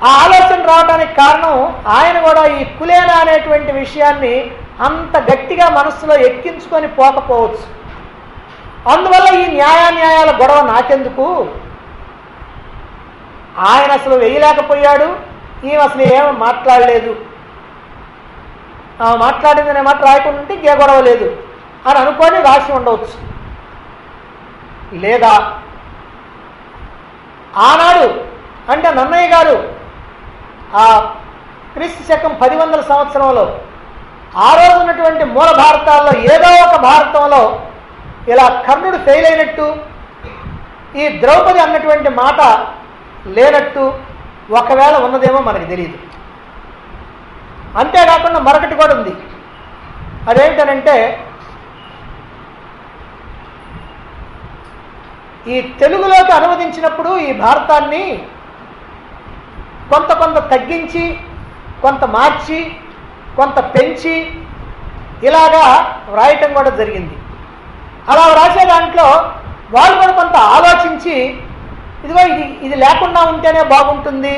ఆ ఆలోచన రావడానికి కారణం ఆయన కూడా ఈ కులేన అనేటువంటి విషయాన్ని అంత గట్టిగా మనస్సులో ఎక్కించుకొని పోకపోవచ్చు. అందువల్ల ఈ న్యాయాన్యాయాల గొడవ నాకెందుకు, ఆయన అసలు వేయలేకపోయాడు, ఈమె అసలు ఏమీ మాట్లాడలేదు, మాట్లాడిందనే మాట రాయకుండా ఉంటే ఇంకే గొడవ లేదు అని అనుకొని రాసి ఉండవచ్చు. లేదా ఆనాడు అంటే నన్నయ్య గారు ఆ క్రీస్తు శకం 1000 సంవత్సరంలో ఆ రోజు ఉన్నటువంటి మూల భారతాల్లో ఏదో ఒక భారతంలో ఇలా కర్ణుడు ఫెయిల్ అయినట్టు, ఈ ద్రౌపది అన్నటువంటి మాట లేనట్టు ఒకవేళ ఉన్నదేమో మనకు తెలియదు. అంతేకాకుండా మరొకటి కూడా ఉంది. అదేంటనంటే ఈ తెలుగులోకి అనువదించినప్పుడు ఈ భారతాన్ని కొంత తగ్గించి, కొంత మార్చి, కొంత పెంచి ఇలాగా వ్రాయటం కూడా జరిగింది. అలా వ్రాసే దాంట్లో వాళ్ళు కూడా కొంత ఆలోచించి ఇదిగో ఇది లేకుండా ఉంటేనే బాగుంటుంది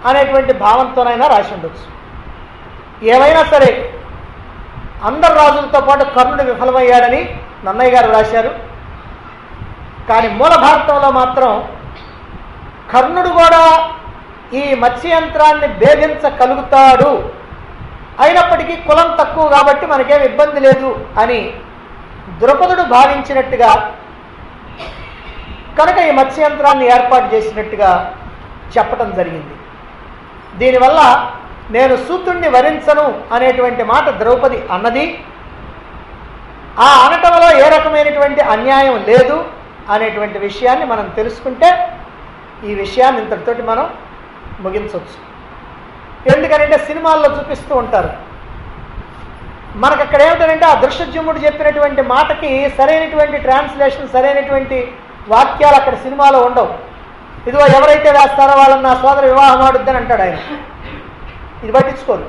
అనేటువంటి భావంతోనైనా రాసి ఉండొచ్చు. ఏమైనా సరే అందరు రాజులతో పాటు కర్ణుడు విఫలమయ్యాడని నన్నయ్య గారు రాశారు. కానీ మూల భారతంలో మాత్రం కర్ణుడు కూడా ఈ మత్స్యంత్రాన్ని భేదించగలుగుతాడు, అయినప్పటికీ కులం తక్కువ కాబట్టి మనకేం ఇబ్బంది లేదు అని ద్రుపదుడు భావించినట్టుగా కనుక ఈ మత్స్యంత్రాన్ని ఏర్పాటు చేసినట్టుగా చెప్పటం జరిగింది. దీనివల్ల నేను సూతుణ్ణి వరించను అనేటువంటి మాట ద్రౌపది అన్నది, ఆ అనటంలో ఏ రకమైనటువంటి అన్యాయం లేదు అనేటువంటి విషయాన్ని మనం తెలుసుకుంటే ఈ విషయాన్ని ఇంతటితోటి మనం ముగించవచ్చు. ఎందుకనంటే సినిమాల్లో చూపిస్తూ ఉంటారు. మనకు అక్కడ ఏమిటంటే ఆ దృశ్యజుమ్ముడు చెప్పినటువంటి మాటకి సరైనటువంటి ట్రాన్స్లేషన్, సరైనటువంటి వాక్యాలు అక్కడ సినిమాలో ఉండవు. ఇదిగో ఎవరైతే వేస్తారో వాళ్ళని నా సోదర వివాహం ఆడుద్దని అంటాడు ఆయన. ఇది పట్టించుకోరు.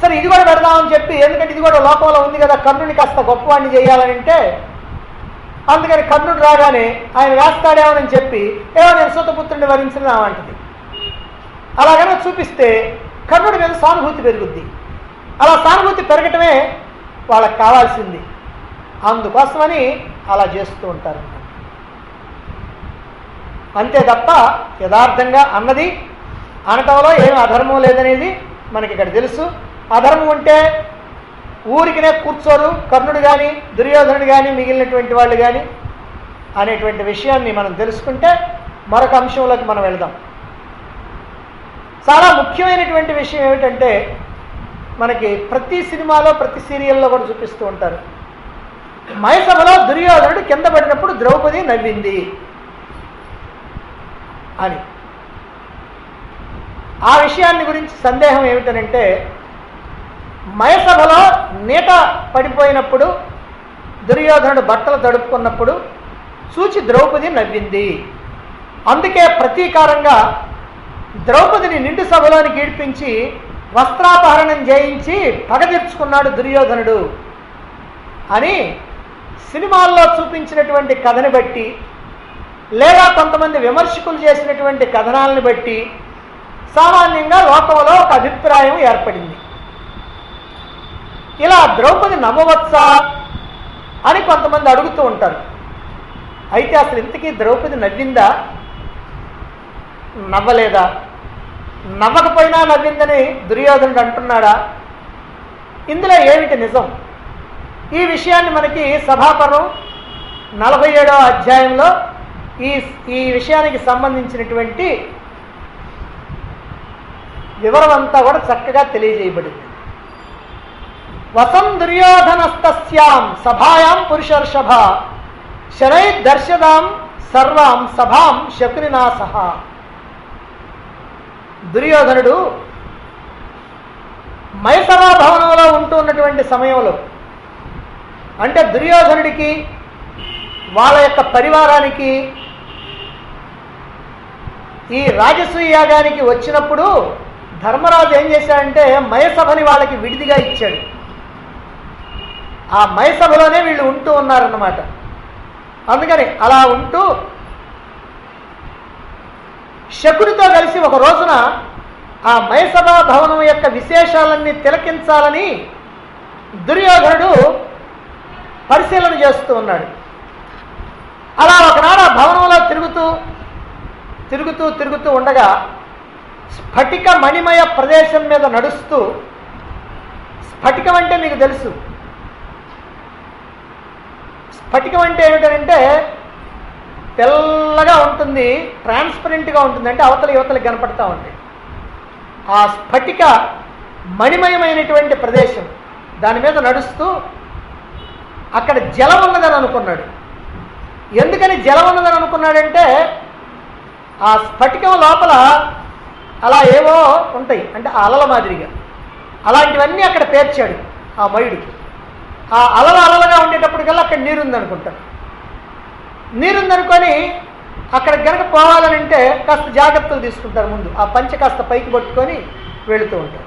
సరే ఇది కూడా పెడదామని చెప్పి, ఎందుకంటే ఇది కూడా లోకంలో ఉంది కదా, కర్ణుని కాస్త గొప్పవాడిని చేయాలని అంటే అందుకని కర్ణుడు రాగానే ఆయన వేస్తాడేమోనని చెప్పి ఏమో నేను సూతపుత్రుడిని వరించిన అంటది. అలాగనే చూపిస్తే కర్ణుడి మీద సానుభూతి పెరుగుద్ది. అలా సానుభూతి పెరగటమే వాళ్ళకి కావాల్సింది. అందుకోసమని అలా చేస్తూ ఉంటారు. అంతే తప్ప యథార్థంగా అన్నది అనటంలో ఏమి అధర్మం లేదనేది మనకి ఇక్కడ తెలుసు. అధర్మం ఉంటే ఊరికినే కూర్చోరు కర్ణుడు కానీ దుర్యోధనుడు కానీ మిగిలినటువంటి వాళ్ళు కానీ అనేటువంటి విషయాన్ని మనం తెలుసుకుంటే మరొక అంశంలోకి మనం వెళదాం. చాలా ముఖ్యమైనటువంటి విషయం ఏమిటంటే మనకి ప్రతి సినిమాలో ప్రతి సీరియల్లో కూడా చూపిస్తూ ఉంటారు. మయసభలో దుర్యోధనుడు కింద పడినప్పుడు ద్రౌపది నవ్వింది అని. ఆ విషయాన్ని గురించి సందేహం ఏమిటనంటే మయసభలో నీట పడిపోయినప్పుడు దుర్యోధనుడు బట్టలు తడుపుకున్నప్పుడు చూచి ద్రౌపది నవ్వింది. అందుకే ప్రతీకారంగా ద్రౌపదిని నిండు సభలోనికి ఈడ్పించి వస్త్రాపహరణం చేయించి పగ తీర్చుకున్నాడు దుర్యోధనుడు అని సినిమాల్లో చూపించినటువంటి కథని బట్టి లేదా కొంతమంది విమర్శకులు చేసినటువంటి కథనాలను బట్టి సామాన్యంగా లోకంలో ఒక అభిప్రాయం ఏర్పడింది. ఇలా ద్రౌపది నవ్వవచ్చా అని కొంతమంది అడుగుతూ ఉంటారు. అయితే అసలు ఇంతకీ ద్రౌపది నవ్విందా నవ్వలేదా? నవ్వకపోయినా నవ్విందని దుర్యోధనుడు అంటున్నాడా? ఇందులో ఏమిటి నిజం? ఈ విషయాన్ని మనకి సభాపర్వం 47వ అధ్యాయంలో ఈ విషయానికి సంబంధించినటువంటి వివరం అంతా కూడా చక్కగా తెలియజేయబడింది. వసం దుర్యోధనస్తస్యాం సభాయాం పురుషర్షభ శనై దర్శదాం సర్వాం సభాం శకునినా సహా. దుర్యోధనుడు మైసభా భవనంలో ఉంటున్నటువంటి సమయంలో, అంటే దుర్యోధనుడికి వాళ్ళ యొక్క పరివారానికి ఈ రాజసూయ యాగానికి వచ్చినప్పుడు ధర్మరాజు ఏం చేశాడంటే మయసభని వాళ్ళకి విడిదిగా ఇచ్చాడు. ఆ మయసభలోనే వీళ్ళు ఉంటూ ఉన్నారన్నమాట. అందుకని అలా ఉంటూ శకునితో కలిసి ఒక రోజున ఆ మయసభా భవనం యొక్క విశేషాలన్నీ తిలకించాలని దుర్యోధనుడు పరిశీలన చేస్తూ ఉన్నాడు. అలా ఒకనాడు ఆ భవనంలో తిరుగుతూ ఉండగా స్ఫటిక మణిమయ ప్రదేశం మీద నడుస్తూ, స్ఫటికం అంటే మీకు తెలుసు, స్ఫటికం అంటే ఏమిటంటే తెల్లగా ఉంటుంది, ట్రాన్స్పరెంట్గా ఉంటుంది, అంటే యువతలకి కనపడతా ఉంటాయి. ఆ స్ఫటిక మణిమయమైనటువంటి ప్రదేశం, దాని మీద నడుస్తూ అక్కడ జలం ఉన్నదని అనుకున్నాడు. ఎందుకని జలం ఉన్నదని అనుకున్నాడంటే ఆ స్ఫటికం లోపల అలా ఏవో ఉంటాయి, అంటే ఆ అలల మాదిరిగా అలాంటివన్నీ అక్కడ పేర్చాడు ఆ మయుడికి. ఆ అలలుగా ఉండేటప్పటికల్లా అక్కడ నీరుందనుకుంటాడు. నీరుందనుకొని అక్కడ గనక పోవాలని అంటే కాస్త జాగ్రత్తలు తీసుకుంటారు. ముందు ఆ పంచె కాస్త పైకి పట్టుకొని వెళుతూ ఉంటారు.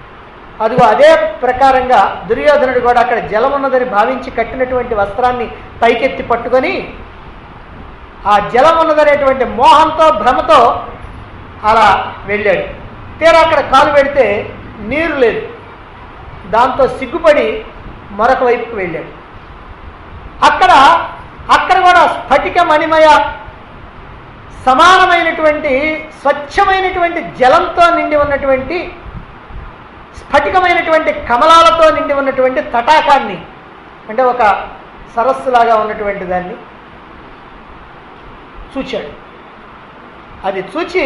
అదిగో అదే ప్రకారంగా దుర్యోధనుడు కూడా అక్కడ జలం ఉన్నదని భావించి కట్టినటువంటి వస్త్రాన్ని పైకెత్తి పట్టుకొని ఆ జలం ఉన్నదనేటువంటి మోహంతో భ్రమతో అలా వెళ్ళాడు. తీరా అక్కడ కాలు పెడితే నీరు లేదు. దాంతో సిగ్గుపడి మరొక వైపుకు వెళ్ళాడు. అక్కడ కూడా స్ఫటిక మణిమయ సమానమైనటువంటి స్వచ్ఛమైనటువంటి జలంతో నిండి ఉన్నటువంటి, స్ఫటికమైనటువంటి కమలాలతో నిండి ఉన్నటువంటి తటాకాన్ని, అంటే ఒక సరస్సులాగా ఉన్నటువంటి దాన్ని చూచాడు. అది చూచి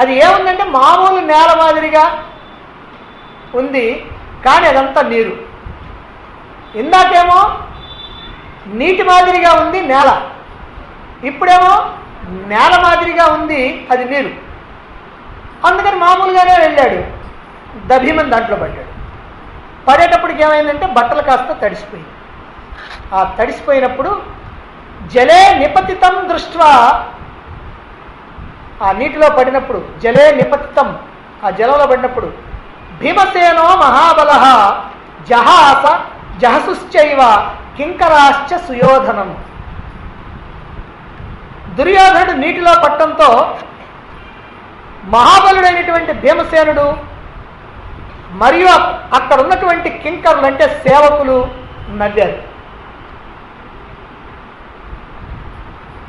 అది ఏముందంటే మామూలు నేల మాదిరిగా ఉంది, కానీ అదంతా నీరు. ఇందాకేమో నీటి మాదిరిగా ఉంది నేల, ఇప్పుడేమో నేల మాదిరిగా ఉంది అది నీరు. అందుకని మామూలుగానే వెళ్ళాడు, దభీమని దాంట్లో పడ్డాడు. పడేటప్పటికి ఏమైందంటే బట్టలు కాస్త తడిసిపోయింది. ఆ తడిసిపోయినప్పుడు జలే నిపతితం దృష్ట్వా, ఆ నీటిలో పడినప్పుడు జలే నిపతితం, ఆ జలంలో పడినప్పుడు భీమసేనో మహాబల జహసుశ్చైవ కింకరాశ్చ సుయోధనం. దుర్యోధనుడు నీటిలో పట్టడంతో మహాబలుడైనటువంటి భీమసేనుడు మరియు అక్కడ ఉన్నటువంటి కింకరులు అంటే సేవకులు నవ్వారు.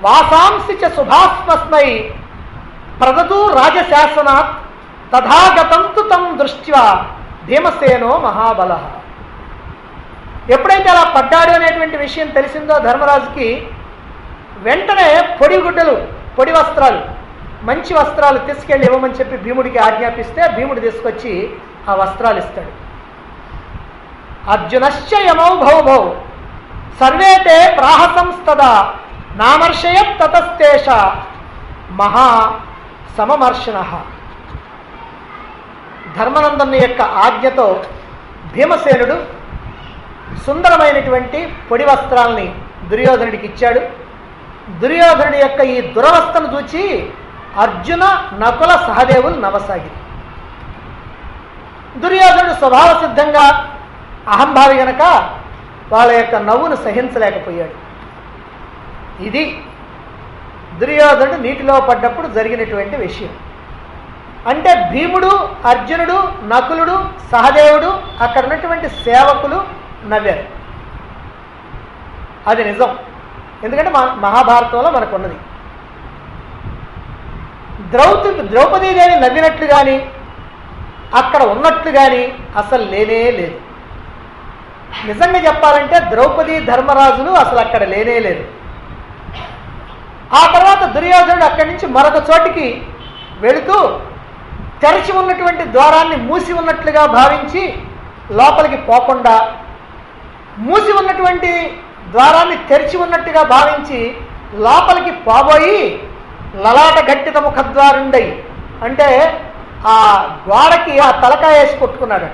వాసాంసి చ శుభాస్మస్మై ప్రదతూ రాజశాసనాత్ తథాగతం తు తం దృష్ట్యా భీమసేనో మహాబల. ఎప్పుడైతే అలా పడ్డాడు అనేటువంటి విషయం తెలిసిందో ధర్మరాజుకి వెంటనే పొడి గుడ్డలు, పొడి వస్త్రాలు, మంచి వస్త్రాలు తీసుకెళ్ళి ఇవ్వమని చెప్పి భీముడికి ఆజ్ఞాపిస్తే భీముడు తీసుకొచ్చి ఆ వస్త్రాలు ఇస్తాడు. అర్జునశ్చ యమౌ భౌభౌ సర్వేతే ప్రాహసంస్తదా నామర్షయత్ తతస్తేష మహా సమమర్షణ. ధర్మనందను యొక్క ఆజ్ఞతో భీమసేనుడు సుందరమైనటువంటి పొడి వస్త్రాలని దుర్యోధనుడికి ఇచ్చాడు. దుర్యోధనుడి యొక్క ఈ దురవస్థను చూచి అర్జున, నకుల, సహదేవులు నవ్వసాగింది. దుర్యోధనుడు స్వభావ సిద్ధంగా అహంభావి గనక వాళ్ళ యొక్క నవ్వును సహించలేకపోయాడు. ఇది దుర్యోధనుడు నీటిలో పడ్డప్పుడు జరిగినటువంటి విషయం. అంటే భీముడు, అర్జునుడు, నకులుడు, సహదేవుడు, అక్కడ ఉన్నటువంటి సేవకులు నవ్వారు. అది నిజం. ఎందుకంటే మహాభారతంలో మనకున్నది. ద్రౌపదీదేవి నవ్వినట్లు కానీ అక్కడ ఉన్నట్లు కానీ అసలు లేనే లేదు. నిజంగా చెప్పాలంటే ద్రౌపది, ధర్మరాజులు అసలు అక్కడ లేనే లేదు. ఆ తర్వాత దుర్యోధనుడు అక్కడి నుంచి మరొక చోటికి వెళుతూ తెరచి ఉన్నటువంటి ద్వారాన్ని మూసి ఉన్నట్లుగా భావించి లోపలికి పోకుండా, మూసి ఉన్నటువంటి ద్వారాన్ని తెరిచి ఉన్నట్టుగా భావించి లోపలికి పోబోయి లలాట గట్టిత ముఖద్వారుండై అంటే ఆ గోడకి ఆ తలకాయ వేసి కొట్టుకున్నాడు.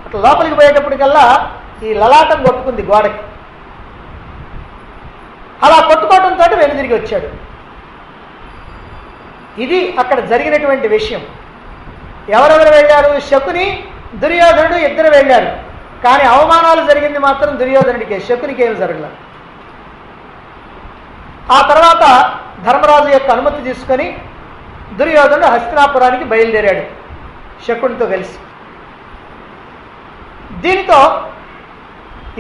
అట్లా లోపలికి పోయేటప్పటికల్లా ఈ లలాటం కొట్టుకుంది గోడకి. అలా కొట్టుకోవడంతో వెనుదిరిగి వచ్చాడు. ఇది అక్కడ జరిగినటువంటి విషయం. ఎవరెవరు వెళ్ళారు? శకుని, దుర్యోధనుడు ఇద్దరు వెళ్ళారు. కానీ అవమానాలు జరిగింది మాత్రం దుర్యోధనుడికే, శకునికి ఏమి జరగలేదు. ఆ తర్వాత ధర్మరాజు యొక్క అనుమతి తీసుకొని దుర్యోధనుడు హస్తినాపురానికి బయలుదేరాడు శకునితో కలిసి. దీనితో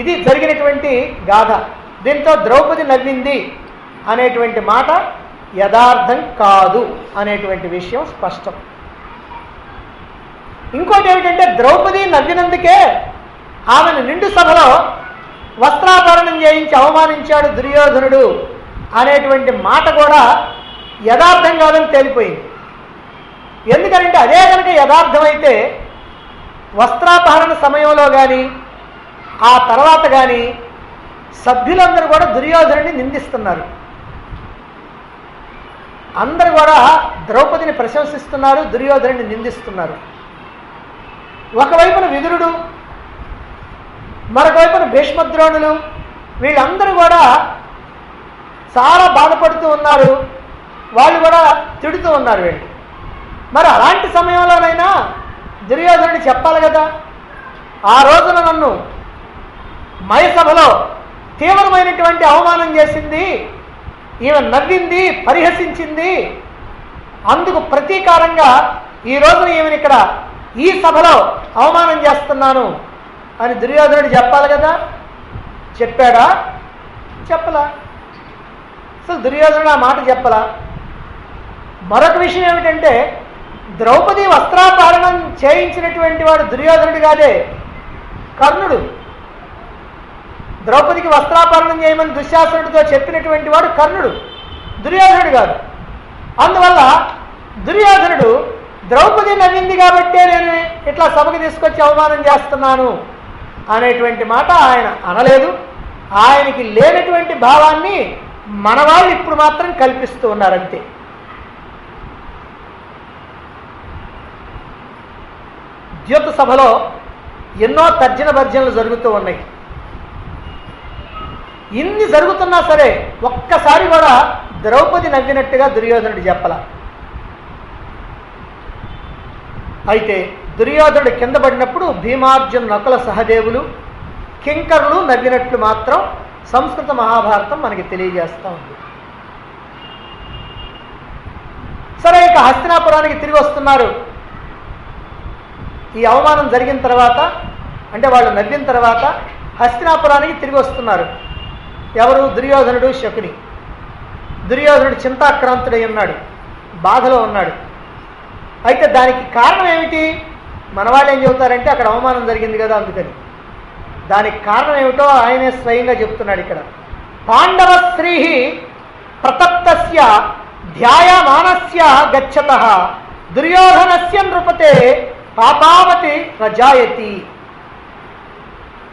ఇది జరిగినటువంటి గాథ. దీంతో ద్రౌపది నవ్వింది అనేటువంటి మాట యథార్థం కాదు అనేటువంటి విషయం స్పష్టం. ఇంకోటి ఏమిటంటే ద్రౌపది నవ్వినందుకే ఆమెను నిండు సభలో వస్త్రాపరణం చేయించి అవమానించాడు దుర్యోధనుడు అనేటువంటి మాట కూడా యథార్థం కాదని తేలిపోయింది. ఎందుకంటే అదే కనుక యథార్థమైతే వస్త్రాపహరణ సమయంలో కానీ ఆ తర్వాత కానీ సభ్యులందరూ కూడా దుర్యోధనుడిని నిందిస్తున్నారు. అందరూ కూడా ద్రౌపదిని ప్రశంసిస్తున్నారు, దుర్యోధనుడిని నిందిస్తున్నారు. ఒకవైపున విదురుడు, మరొక వైపున భీష్మద్రోణులు, వీళ్ళందరూ కూడా చాలా బాధపడుతూ ఉన్నారు. వాళ్ళు కూడా తిడుతూ ఉన్నారు వీళ్ళు. మరి అలాంటి సమయంలోనైనా దుర్యోధనుడు చెప్పాలి కదా, ఆ రోజున నన్ను మయసభలో తీవ్రమైనటువంటి అవమానం చేసింది, ఈమె నవ్వింది, పరిహసించింది, అందుకు ప్రతీకారంగా ఈ రోజున ఈమెను ఇక్కడ ఈ సభలో అవమానం చేస్తున్నాను అని దుర్యోధనుడు చెప్పాలి కదా. చెప్పాడా? చెప్పలా. అసలు దుర్యోధనుడు ఆ మాట చెప్పలా. మరొక విషయం ఏమిటంటే ద్రౌపది వస్త్రాపహరణం చేయించినటువంటి వాడు దుర్యోధనుడు కాదే, కర్ణుడు. ద్రౌపదికి వస్త్రాపహరణం చేయమని దుశ్శాసనుడితో చెప్పినటువంటి వాడు కర్ణుడు, దుర్యోధనుడు కాదు. అందువల్ల దుర్యోధనుడు ద్రౌపది నవ్వింది కాబట్టే నేను ఇట్లా సభకు తీసుకొచ్చి అవమానం చేస్తున్నాను అనేటువంటి మాట ఆయన అనలేదు. ఆయనకి లేనటువంటి భావాన్ని మన వాళ్ళు ఇప్పుడు మాత్రం కల్పిస్తూ ఉన్నారంతే. ద్యోత సభలో ఎన్నో తర్జన భర్జనలు జరుగుతూ ఉన్నాయి. ఇన్ని జరుగుతున్నా సరే ఒక్కసారి కూడా ద్రౌపది నవ్వినట్టుగా దుర్యోధనుడు చెప్పలా. అయితే దుర్యోధనుడు కింద పడినప్పుడు భీమార్జున, నకుల, సహదేవులు, కింకరులు నవ్వినట్లు మాత్రం సంస్కృత మహాభారతం మనకి తెలియజేస్తూ ఉంది. సరే, ఇక హస్తినాపురానికి తిరిగి వస్తున్నారు. ఈ అవమానం జరిగిన తర్వాత, అంటే వాళ్ళు నవ్విన తర్వాత హస్తినాపురానికి తిరిగి వస్తున్నారు. ఎవరు? దుర్యోధనుడు, శకుని. దుర్యోధనుడు చింతాక్రాంతుడై ఉన్నాడు, బాధలో ఉన్నాడు. అయితే దానికి కారణం ఏమిటి? మన వాళ్ళు ఏం చెబుతారంటే అక్కడ అవమానం జరిగింది కదా అందుకని. దానికి కారణం ఏమిటో ఆయనే స్వయంగా చెప్తున్నాడు ఇక్కడ. పాండవ శ్రీ ప్రతప్తస్య ధ్యాయమానస్య గచ్చతః దుర్యోధనస్య నృపతే పాపావతి రజాయతి.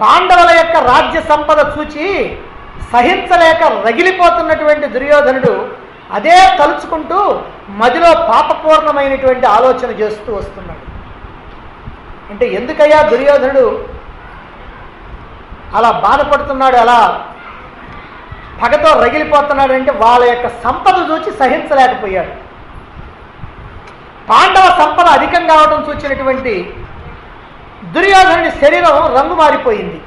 పాండవుల యొక్క రాజ్య సంపద చూచి సహించలేక రగిలిపోతున్నటువంటి దుర్యోధనుడు అదే తలుచుకుంటూ మదిలో పాపపూర్ణమైనటువంటి ఆలోచన చేస్తూ వస్తున్నాడు. అంటే ఎందుకయ్యా దుర్యోధనుడు అలా బాధపడుతున్నాడు, అలా పగతో రగిలిపోతున్నాడు అంటే వాళ్ళ యొక్క సంపద చూచి సహించలేకపోయాడు. పాండవ సంపద అధికం కావడం చూచినటువంటి దుర్యోధనుడి శరీరం రంగు మారిపోయింది.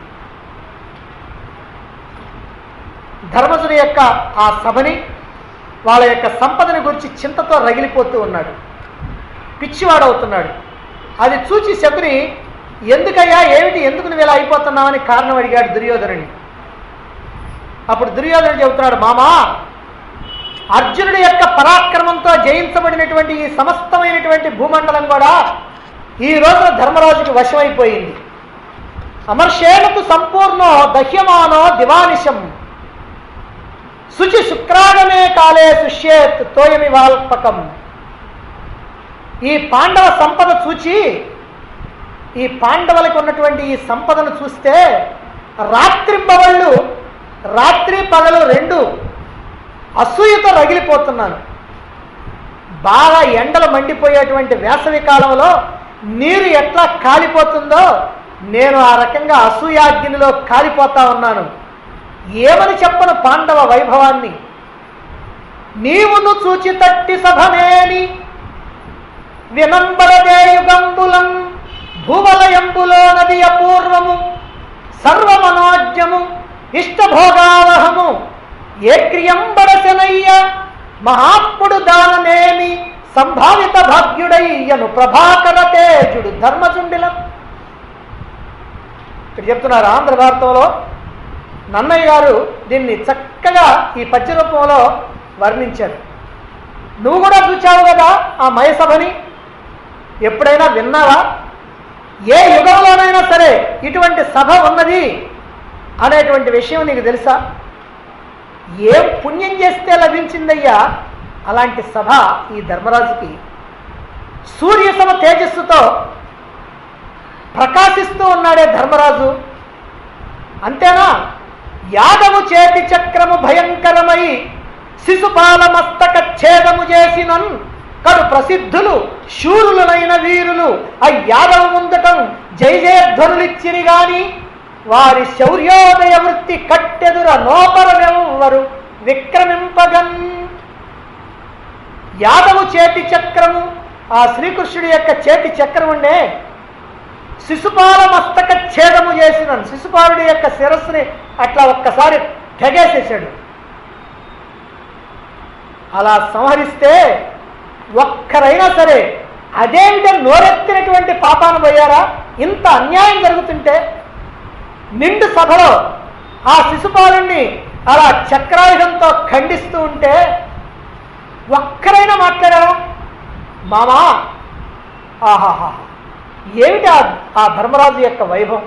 ధర్మజుని యొక్క ఆ సభని, వాళ్ళ యొక్క సంపదని గురించి చింతతో రగిలిపోతూ ఉన్నాడు, పిచ్చివాడవుతున్నాడు. అది చూచి శకుని, ఎందుకయ్యా, ఏమిటి, ఎందుకు నువ్వు ఇలా అయిపోతున్నావని కారణం అడిగాడు దుర్యోధనుని. అప్పుడు దుర్యోధనుడు చెబుతున్నాడు, మామా, అర్జునుడి యొక్క పరాక్రమంతో జయించబడినటువంటి ఈ సమస్తమైనటువంటి భూమండలం కూడా ఈ రోజున ధర్మరాజుకి వశమైపోయింది. అమర్షేణకు సంపూర్ణో దహ్యమానో దివానిశం శుచి శుక్రాగమే కాలే సుష్యేత్ తోయమివాల్పకం. ఈ పాండవ సంపద చూచి, ఈ పాండవులకు ఉన్నటువంటి ఈ సంపదను చూస్తే రాత్రింబవళ్ళు, రాత్రి పగలు రెండు అసూయతో రగిలిపోతున్నాను. బాగా ఎండలు మండిపోయేటువంటి వేసవి కాలంలో నీరు ఎట్లా కాలిపోతుందో నేను ఆ రకంగా అసూయాగ్నిలో కాలిపోతా ఉన్నాను. ఏమని చెప్పను పాండవ వైభవాన్ని. నీవును చూచి తట్టి సభనేని వినంబరదేయుగంబులం భూవలయంబులో నది అపూర్వము సర్వమనోజ్యము ఇష్టభోగావహము ఏ క్రియంబడశనయ్య మహాత్ముడు దాననేమి సంభావిత భాగ్యుడయ్యను ప్రభాకర తేజుడు ధర్మజుండిలం. ఇక్కడ చెప్తున్నారు ఆంధ్ర భారతంలో నన్నయ్య గారు దీన్ని చక్కగా ఈ పద్య రూపంలో వర్ణించారు. నువ్వు కూడా చూచావు కదా ఆ మయసభని, ఎప్పుడైనా విన్నావా? ఏ యుగంలోనైనా సరే ఇటువంటి సభ ఉన్నది అనేటువంటి విషయం నీకు తెలుసా? ఏం పుణ్యం చేస్తే లభించిందయ్యా అలాంటి సభ ఈ ధర్మరాజుకి. సూర్యసమ తేజస్సుతో ప్రకాశిస్తూ ఉన్నాడే ధర్మరాజు. అంతేనా? యాదవు చేతి చక్రము భయంకరమై శిశుపాల మస్తక ఛేదము చేసినన్ కడు ప్రసిద్ధులు శూరులైన వీరులు ఆ యాదవ ముందటం జయ జయధ్వనులిచ్చిరి గాని వారి శౌర్యోదయ వృత్తి కట్టెదుర నోపరమెవ్వరు విక్రమింపగన్. యాదవు చేతి చక్రము, ఆ శ్రీకృష్ణుడి యొక్క చేతి చక్రం ఉండే శిశుపాల మస్తక ఛేదము చేసిన శిశుపాలుడి యొక్క శిరస్సుని అట్లా ఒక్కసారి తెగేసేసాడు. అలా సంహరిస్తే ఒక్కరైనా సరే అదేమిటో నోరెత్తినటువంటి పాపాను పోయారా? ఇంత అన్యాయం జరుగుతుంటే నిండు సభలో ఆ శిశుపాలుణ్ణి అలా చక్రాయుధంతో ఖండిస్తూ ఉంటే ఒక్కరైనా మాట్లాడారా? మామా, ఆహాహా, ఏమిటి ఆ ధర్మరాజు యొక్క వైభవం.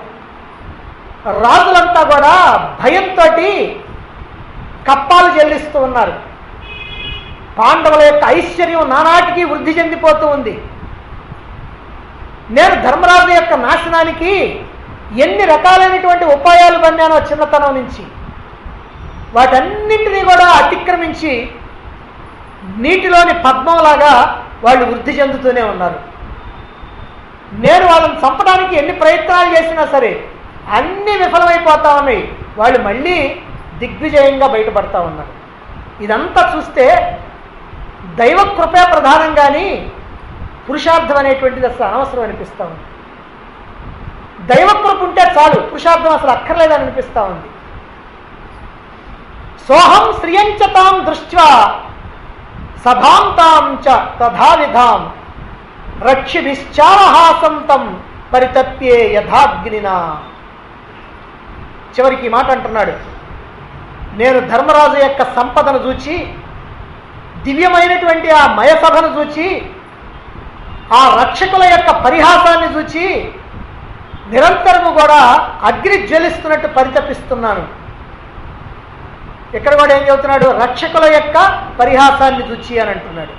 రాజులంతా కూడా భయంతో కప్పాలు చెల్లిస్తూ ఉన్నారు. పాండవుల యొక్క ఐశ్వర్యం నానాటికి వృద్ధి చెందిపోతూ ఉంది. నేను ధర్మరాజు యొక్క నాశనానికి ఎన్ని రకాలైనటువంటి ఉపాయాలు పన్నానో చిన్నతనం నుంచి, వాటన్నింటినీ కూడా అతిక్రమించి నీటిలోని పద్మంలాగా వాళ్ళు వృద్ధి చెందుతూనే ఉన్నారు. నేను వాళ్ళని చంపడానికి ఎన్ని ప్రయత్నాలు చేసినా సరే అన్నీ విఫలమైపోతా ఉన్నాయి. వాళ్ళు మళ్ళీ దిగ్విజయంగా బయటపడతా ఉన్నారు. ఇదంతా చూస్తే దైవ కృపే ప్రధానం కానీ పురుషార్థం అనేటువంటిది అసలు అనవసరం అనిపిస్తూ ఉంది. దైవకృప ఉంటే చాలు, పురుషార్థం అసలు అక్కర్లేదని అనిపిస్తూ ఉంది. సోహం శ్రియంచతాం దృష్ట్యా సభాంతాం చ తథావిధాం రక్షిభిశ్చావహాసంతం పరితప్యే యథాగ్నినా. చివరికి మాట అంటున్నాడు, నేను ధర్మరాజు యొక్క సంపదను చూచి, దివ్యమైనటువంటి ఆ మయసభను చూచి, ఆ రక్షకుల యొక్క పరిహాసాన్ని చూచి నిరంతరము కూడా అగ్ని జ్వలిస్తున్నట్టు పరితపిస్తున్నాను. ఇక్కడ కూడా ఏం చెబుతున్నాడు? రక్షకుల యొక్క పరిహాసాన్ని చూచి అని అంటున్నాడు.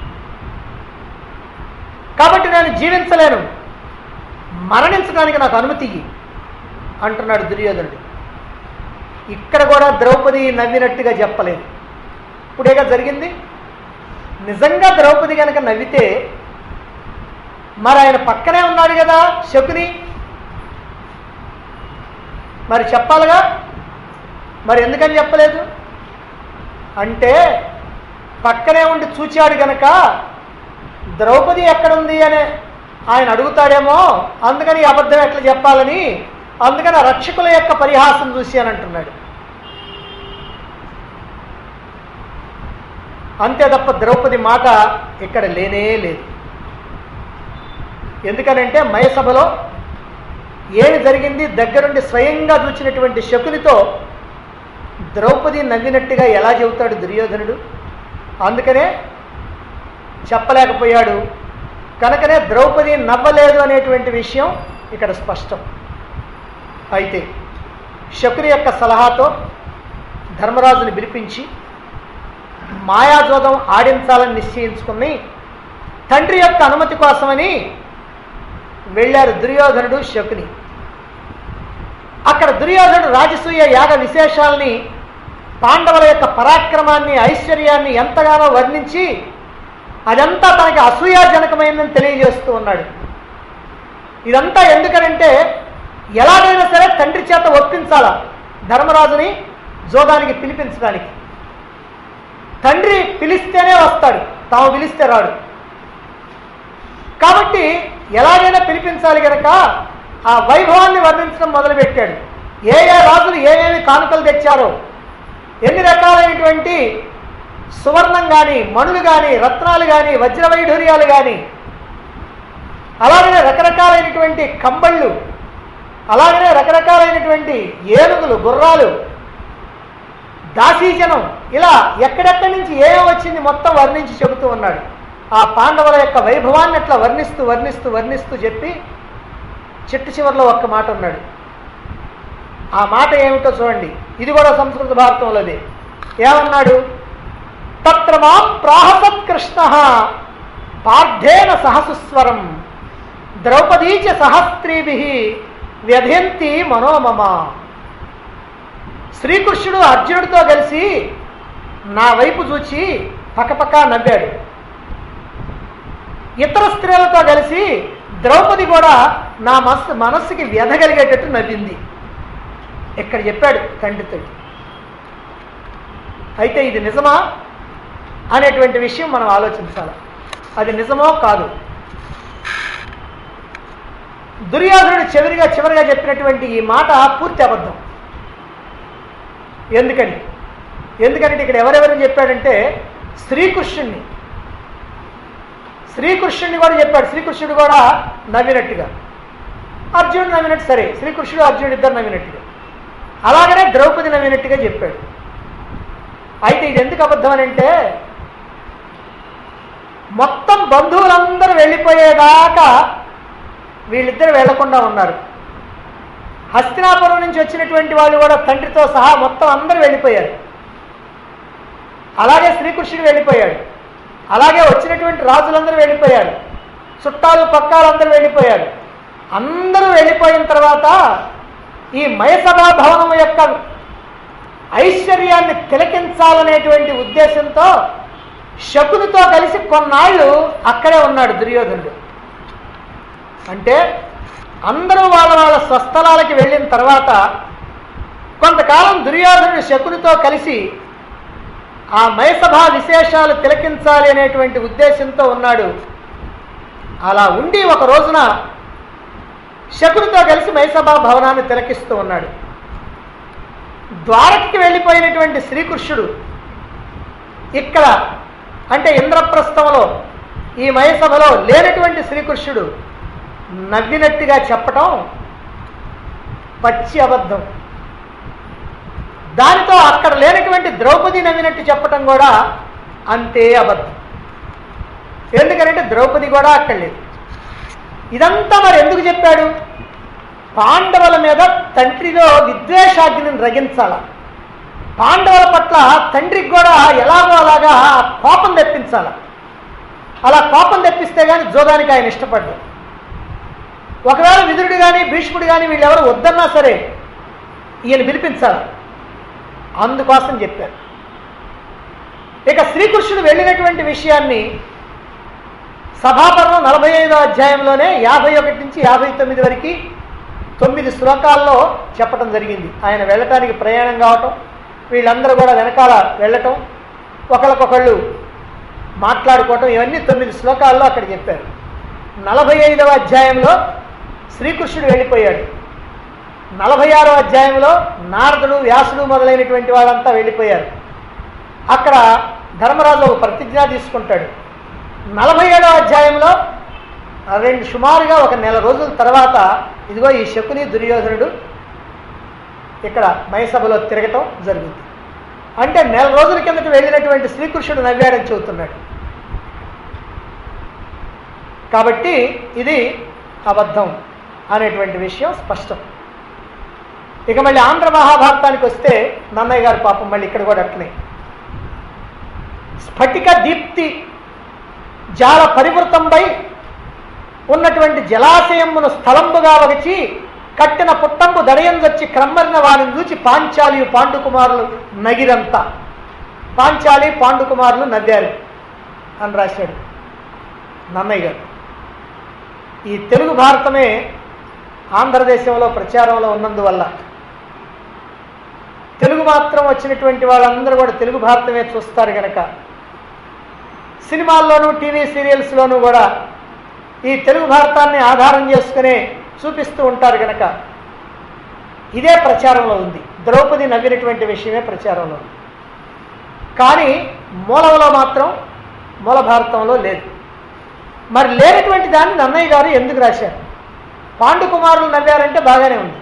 కాబట్టి నేను జీవించలేను, మరణించడానికి నాకు అనుమతి అంటున్నాడు దుర్యోధనుడు. ఇక్కడ కూడా ద్రౌపది నవ్వినట్టుగా చెప్పలేదు. ఇప్పుడేగా జరిగింది. నిజంగా ద్రౌపది కనుక నవ్వితే మరి ఆయన పక్కనే ఉన్నాడు కదా శకుని, మరి చెప్పాలిగా. మరి ఎందుకని చెప్పలేదు అంటే పక్కనే ఉండి చూచాడు కనుక ద్రౌపది ఎక్కడుంది అని ఆయన అడుగుతాడేమో, అందుకని ఈ అబద్ధం ఎట్లా చెప్పాలని, అందుకని రక్షకుల యొక్క పరిహాసం చూసి అని అంటున్నాడు. అంతే తప్ప ద్రౌపది మాట ఇక్కడ లేనే లేదు. ఎందుకనంటే మయసభలో ఏమి జరిగింది దగ్గరుండి స్వయంగా చూచినటువంటి శకునితో ద్రౌపది నవ్వినట్టుగా ఎలా చెబుతాడు దుర్యోధనుడు? అందుకనే చెప్పలేకపోయాడు. కనుకనే ద్రౌపది నవ్వలేదు అనేటువంటి విషయం ఇక్కడ స్పష్టం. అయితే శకుని యొక్క సలహాతో ధర్మరాజుని పిలిపించి మాయాజోదం ఆడించాలని నిశ్చయించుకుని తండ్రి యొక్క అనుమతి కోసమని వెళ్ళారు దుర్యోధనుడు శకుని. అక్కడ దుర్యోధనుడు రాజసూయ యాగ విశేషాలని, పాండవుల యొక్క పరాక్రమాన్ని, ఐశ్వర్యాన్ని ఎంతగానో వర్ణించి అదంతా తనకి అసూయాజనకమైందని తెలియజేస్తూ ఉన్నాడు. ఇదంతా ఎందుకనంటే ఎలాగైనా సరే తండ్రి చేత ఒప్పించాలా ధర్మరాజుని జోదానికి పిలిపించడానికి. తండ్రి పిలిస్తేనే వస్తాడు, తాము పిలిస్తే రాడు. కాబట్టి ఎలాగైనా పిలిపించాలి కనుక ఆ వైభవాన్ని వర్ణించడం మొదలుపెట్టాడు. ఏ ఏ రాజులు ఏమేమి కానుకలు తెచ్చారో, ఎన్ని రకాలైనటువంటి సువర్ణం కానీ, మణులు కానీ, రత్నాలు కానీ, వజ్రవైఢూర్యాలు కానీ, అలాగనే రకరకాలైనటువంటి కంబళ్ళు, అలాగనే రకరకాలైనటువంటి ఏనుగులు, గుర్రాలు, దాసీజనం, ఇలా ఎక్కడెక్కడి నుంచి ఏమో వచ్చింది మొత్తం వర్ణించి చెబుతూ ఉన్నాడు. ఆ పాండవుల యొక్క వైభవాన్ని అట్లా వర్ణిస్తూ వర్ణిస్తూ వర్ణిస్తూ చెప్పి చిట్టు చివరిలో ఒక్క మాట ఉన్నాడు. ఆ మాట ఏమిటో చూడండి. ఇది కూడా సంస్కృత భారతంలోదే. ఏమన్నాడు? తత్ర మాం ప్రాహసత్కృష్ణ పార్థేన సహసుస్వరం ద్రౌపదీచ సహస్త్రీభిః వ్యధయంతి మనోమమ. శ్రీకృష్ణుడు అర్జునుడితో కలిసి నా వైపు చూచి పక్కపక్క నవ్వాడు. ఇతర స్త్రీలతో కలిసి ద్రౌపది కూడా నా మనస్సుకి వ్యధ కలిగేటట్టు నవ్వింది. ఇక్కడ చెప్పాడు తండ్రితో. అయితే ఇది నిజమా అనేటువంటి విషయం మనం ఆలోచించాలి. అది నిజమో కాదు. దుర్యోధనుడు చివరిగా చెప్పినటువంటి ఈ మాట పూర్తి అబద్ధం. ఎందుకంటే ఇక్కడ ఎవరెవరిని చెప్పాడంటే శ్రీకృష్ణుడిని కూడా చెప్పాడు. శ్రీకృష్ణుడు కూడా నవ్వినట్టుగా, అర్జునుడు నవ్వినట్టు, సరే శ్రీకృష్ణుడు అర్జునుడు ఇద్దరు నవ్వినట్టుగా, అలాగనే ద్రౌపది నవ్వినట్టుగా చెప్పాడు. అయితే ఇది ఎందుకు అబద్ధం అని అంటే మొత్తం బంధువులందరూ వెళ్ళిపోయేదాకా వీళ్ళిద్దరు వెళ్లకుండా ఉన్నారు. హస్తినాపురం నుంచి వచ్చినటువంటి వాళ్ళు కూడా తండ్రితో సహా మొత్తం అందరూ వెళ్ళిపోయారు. అలాగే శ్రీకృష్ణుడు వెళ్ళిపోయాడు. అలాగే వచ్చినటువంటి రాజులందరూ వెళ్ళిపోయారు. చుట్టాలు పక్కాలు అందరూ వెళ్ళిపోయారు. అందరూ వెళ్ళిపోయిన తర్వాత ఈ మయసభా భవనం యొక్క ఐశ్వర్యాన్ని తిలకించాలనేటువంటి ఉద్దేశంతో శకునితో కలిసి కొన్నాళ్ళు అక్కడే ఉన్నాడు దుర్యోధనుడు. అంటే అందరూ వాళ్ళ స్వస్థలాలకి వెళ్ళిన తర్వాత కొంతకాలం దుర్యోధనుడు శకునితో కలిసి ఆ మయసభా విశేషాలు తిలకించాలి అనేటువంటి ఉద్దేశంతో ఉన్నాడు. అలా ఉండి ఒక రోజున శకునితో కలిసి మయసభా భవనాన్ని తిలకిస్తూ ఉన్నాడు. ద్వారకకి వెళ్ళిపోయినటువంటి శ్రీకృష్ణుడు ఇక్కడ అంటే ఇంద్రప్రస్థంలో ఈ మయసభలో లేనటువంటి శ్రీకృష్ణుడు నవ్వినట్టుగా చెప్పటం పచ్చి అబద్ధం. దానితో అక్కడ లేనటువంటి ద్రౌపది నవ్వినట్టు చెప్పటం కూడా అంతే అబద్ధం. ఎందుకంటే ద్రౌపది కూడా అక్కడ లేదు. ఇదంతా మరి ఎందుకు చెప్పాడు? పాండవుల మీద తండ్రిలో విద్వేషాగ్నిని రగించాల. పాండవుల పట్ల తండ్రికి కూడా ఎలాగో అలాగా కోపం తెప్పించాల. అలా కోపం తెప్పిస్తే కానీ జోదానికి ఆయన ఇష్టపడ్డాడు. ఒకవేళ విదురుడు కానీ భీష్ముడు కానీ వీళ్ళెవరు వద్దన్నా సరే ఈయన పిలిపించాలి. అందుకోసం చెప్పారు. ఇక శ్రీకృష్ణుడు వెళ్ళినటువంటి విషయాన్ని సభాపర్వం 45వ అధ్యాయంలోనే 51 నుంచి 59 వరకు 9 శ్లోకాల్లో చెప్పడం జరిగింది. ఆయన వెళ్ళటానికి ప్రయాణం కావటం, వీళ్ళందరూ కూడా వెనకాల వెళ్ళటం, ఒకళ్ళకొకళ్ళు మాట్లాడుకోవటం, ఇవన్నీ 9 శ్లోకాల్లో అక్కడ చెప్పారు. 45వ అధ్యాయంలో శ్రీకృష్ణుడు వెళ్ళిపోయాడు. 46వ అధ్యాయంలో నారదుడు, వ్యాసుడు మొదలైనటువంటి వాళ్ళంతా వెళ్ళిపోయారు. అక్కడ ధర్మరాజు ఒక ప్రతిజ్ఞ తీసుకుంటాడు. 47వ అధ్యాయంలో సుమారుగా 1 నెల రోజుల తర్వాత ఇదిగో ఈ శకుని దుర్యోధనుడు ఇక్కడ మయసభలో తిరగటం జరుగుతుంది. అంటే నెల రోజుల కిందట వెళ్ళినటువంటి శ్రీకృష్ణుడు నవ్వాడని చెబుతున్నాడు. కాబట్టి ఇది అబద్ధం అనేటువంటి విషయం స్పష్టం. ఇక మళ్ళీ ఆంధ్ర మహాభారతానికి వస్తే నన్నయ్య గారు పాపం మళ్ళీ ఇక్కడ కూడా అట్లనే స్ఫటిక దీప్తి జాల పరివృతంపై ఉన్నటువంటి జలాశయమును స్థలంబుగా వగచి కట్టిన పుట్టంపు దడయందొచ్చి క్రమ్మరిన వారిని చూచి పాంచాలి పాండుకుమారులు నగిరంతా. పాంచాలి పాండుకుమారులు నవ్వారు అని రాశాడు నన్నయ్య గారు. ఈ తెలుగు భారతమే ఆంధ్రదేశంలో ప్రచారంలో ఉన్నందువల్ల తెలుగు మాత్రం వచ్చినటువంటి వాళ్ళందరూ కూడా తెలుగు భారతమే చూస్తారు కనుక సినిమాల్లోనూ టీవీ సీరియల్స్లోనూ కూడా ఈ తెలుగు భారతాన్ని ఆధారం చేసుకునే చూపిస్తూ ఉంటారు కనుక ఇదే ప్రచారంలో ఉంది. ద్రౌపది నవ్వినటువంటి విషయమే ప్రచారంలో ఉంది. కానీ మూలంలో మాత్రం మూల భారతంలో లేదు. మరి లేనటువంటి దాన్ని నన్నయ్య గారు ఎందుకు రాశారు? పాండుకుమారులు నవ్వారంటే బాగానే ఉంది.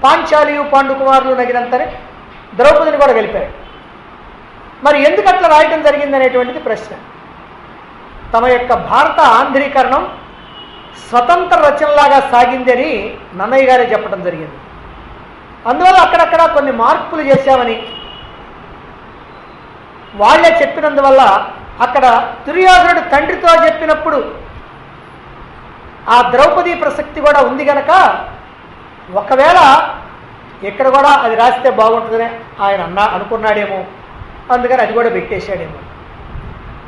పాంచాలియు పాండుకుమారులు నగినంతనే ద్రౌపదిని కూడా గెలిపాడు. మరి ఎందుకు అట్లా రాయటం జరిగింది అనేటువంటిది ప్రశ్న. తమ యొక్క భారత ఆంధ్రీకరణం స్వతంత్ర రచనలాగా సాగిందని నన్నయ్య గారే చెప్పడం జరిగింది. అందువల్ల అక్కడక్కడ కొన్ని మార్పులు చేశామని వాళ్లే చెప్పినందువల్ల అక్కడ దుర్యోధనుడు తండ్రితో చెప్పినప్పుడు ఆ ద్రౌపది ప్రసక్తి కూడా ఉంది కనుక ఒకవేళ ఇక్కడ కూడా అది రాస్తే బాగుంటుందని ఆయన అనుకున్నాడేమో, అందుకని అది కూడా పెట్టేశాడేమో.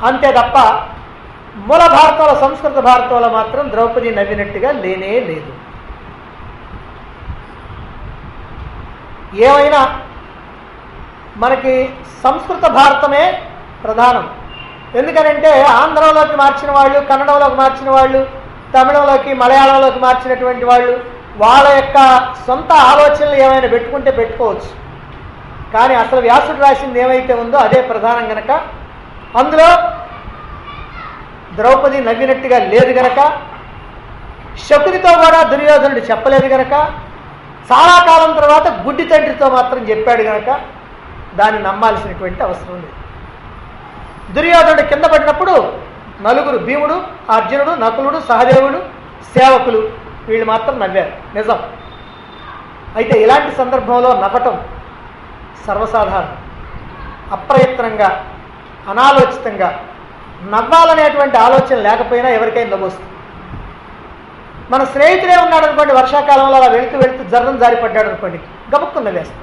అంతే తప్ప మూల భారతంలో సంస్కృత భారతంలో మాత్రం ద్రౌపది నవ్వినట్టుగా లేనే లేదు. ఏమైనా మనకి సంస్కృత భారతమే ప్రధానం. ఎందుకనంటే ఆంధ్రంలోకి మార్చిన వాళ్ళు, కన్నడంలోకి మార్చిన వాళ్ళు, తమిళంలోకి మలయాళంలోకి మార్చినటువంటి వాళ్ళు వాళ్ళ యొక్క సొంత ఆలోచనలు ఏమైనా పెట్టుకుంటే పెట్టుకోవచ్చు. కానీ అసలు వ్యాసుడు రాసింది ఏమైతే ఉందో అదే ప్రధానం గనక అందులో ద్రౌపది నవ్వినట్టుగా లేదు గనక, శకునితో కూడా దుర్యోధనుడు చెప్పలేదు గనక, చాలా కాలం తర్వాత గుడ్డి తండ్రితో మాత్రం చెప్పాడు గనక దాన్ని నమ్మాల్సినటువంటి అవసరం లేదు. దుర్యోధనుడు కింద పడినప్పుడు నలుగురు, భీముడు, అర్జునుడు, నకులుడు, సహదేవుడు, సేవకులు, వీళ్ళు మాత్రం నవ్వారు, నిజం. అయితే ఇలాంటి సందర్భంలో నవ్వటం సర్వసాధారణం. అప్రయత్నంగా, అనాలోచితంగా నవ్వాలనేటువంటి ఆలోచన లేకపోయినా ఎవరికైనా నవ్వొస్తుంది. మన స్నేహితుడే ఉన్నాడు అనుకోండి, వర్షాకాలంలో అలా వెళుతూ వెళుతూ జర్రం జారిపడ్డాడు అనుకోండి, గబుక్కున్న వేస్తాం.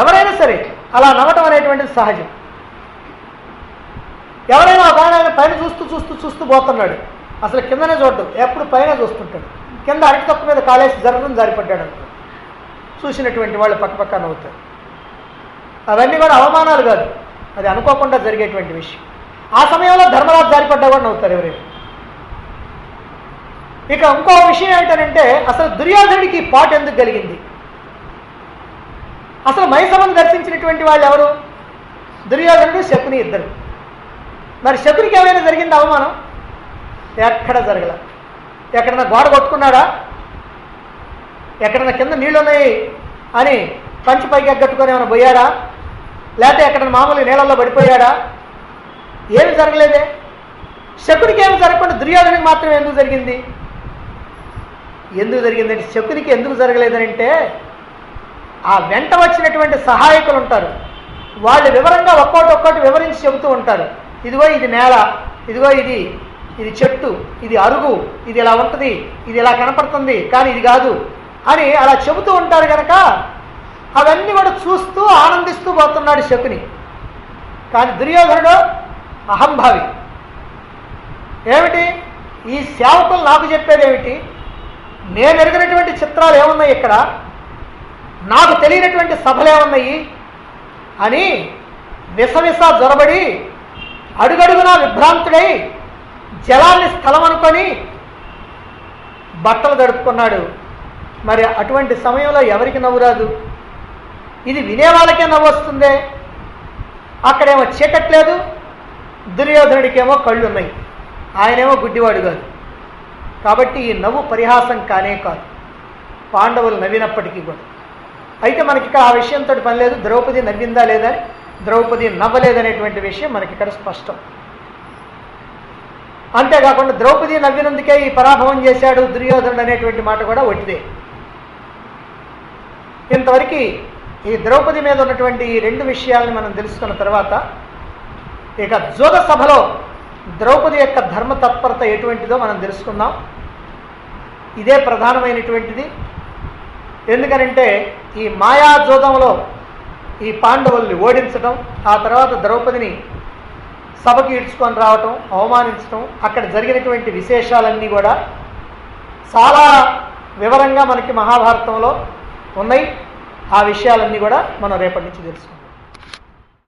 ఎవరైనా సరే అలా నవ్వటం అనేటువంటిది సహజం. ఎవరైనా ఒక ఆయన పైన చూస్తూ చూస్తూ చూస్తూ పోతున్నాడు, అసలు కిందనే చూడటం, ఎప్పుడు పైన చూస్తుంటాడు, కింద అరటి తొక్క మీద కాలేసి జర్రం జారిపడ్డాడు అనుకో, చూసినటువంటి వాళ్ళు పక్కపక్క నవ్వుతారు. అవన్నీ కూడా అవమానాలు కాదు, అది అనుకోకుండా జరిగేటువంటి విషయం. ఆ సమయంలో ధర్మరాజు జారిపడ్డా కూడా నవ్వుతారు ఎవరైనా. ఇక ఇంకో విషయం ఏంటంటే అసలు దుర్యోధనుడికి పాటు ఎందుకు కలిగింది? అసలు మైసభను దర్శించినటువంటి వాళ్ళు ఎవరు? దుర్యోధనుడు, శకుని ఇద్దరు. మరి శకునికి ఏమైనా జరిగింది అవమానం? ఎక్కడ జరగల. ఎక్కడన్నా గోడ కొట్టుకున్నాడా? ఎక్కడన్నా కింద నీళ్ళు ఉన్నాయి అని పంచి పైకి ఎగ్గట్టుకొని ఏమైనా పోయాడా? లేకపోతే ఎక్కడన్నా మామూలు నీళ్ళల్లో పడిపోయాడా? ఏమి జరగలేదే. శకునికి ఏమి జరగకుండా దుర్యోధనికి మాత్రం ఎందుకు జరిగింది? ఎందుకు జరిగిందంటే శకునికి ఎందుకు జరగలేదనంటే ఆ వెంట వచ్చినటువంటి సహాయకులు ఉంటారు, వాళ్ళు వివరంగా ఒక్కోటి వివరించి చెబుతూ ఉంటారు. ఇదిగో ఇది నేల, ఇదిగో ఇది చెట్టు, ఇది అరుగు, ఇది ఇలా ఉంటుంది, ఇది ఇలా కనపడుతుంది, కానీ ఇది కాదు అని అలా చెబుతూ ఉంటారు కనుక అవన్నీ కూడా చూస్తూ ఆనందిస్తూ పోతున్నాడు శకుని. కానీ దుర్యోధనుడు అహంభావి. ఏమిటి ఈ సేవకులు నాకు చెప్పేది ఏమిటి? నేను ఎరిగినటువంటి చిత్రాలు ఏమున్నాయి ఇక్కడ, నాకు తెలియనటువంటి సభలు ఏమున్నాయి అని విసవిస జొరబడి అడుగడుగునా విభ్రాంతుడై జలాన్ని స్థలం అనుకొని బట్టలు దడుపుకున్నాడు. మరి అటువంటి సమయంలో ఎవరికి నవ్వు రాదు? ఇది వినే వాళ్ళకే నవ్వు వస్తుందే. అక్కడేమో చీకట్లేదు, దుర్యోధనుడికేమో కళ్ళు ఉన్నాయి, ఆయనేమో గుడ్డివాడు కాదు. కాబట్టి ఈ నవ్వు పరిహాసం కానే కాదు, పాండవులు నవ్వినప్పటికీ కూడా. అయితే మనకి ఇక్కడ ఆ విషయంతో పని లేదు. ద్రౌపది నవ్విందా లేదా, ద్రౌపది నవ్వలేదనేటువంటి విషయం మనకి ఇక్కడ స్పష్టం. అంతేకాకుండా ద్రౌపది నవ్వినందుకే ఈ పరాభవం చేశాడు దుర్యోధనుడు అనేటువంటి మాట కూడా ఒట్టిదే. ఇంతవరకు ఈ ద్రౌపది మీద ఉన్నటువంటి ఈ రెండు విషయాలను మనం తెలుసుకున్న తర్వాత ఇక జోగ సభలో ద్రౌపది యొక్క ధర్మ తత్పరత ఎటువంటిదో మనం తెలుసుకుందాం. ఇదే ప్రధానమైనటువంటిది. ఎందుకనంటే ఈ మాయాజోదంలో ఈ పాండవుల్ని ఓడించడం, ఆ తర్వాత ద్రౌపదిని సభకి ఈడ్చుకొని రావటం, అవమానించడం, అక్కడ జరిగినటువంటి విశేషాలన్నీ కూడా చాలా వివరంగా మనకి మహాభారతంలో ఉన్నాయి. ఆ విషయాలన్నీ కూడా మనం రేపటి నుంచి తెలుసుకుందాం.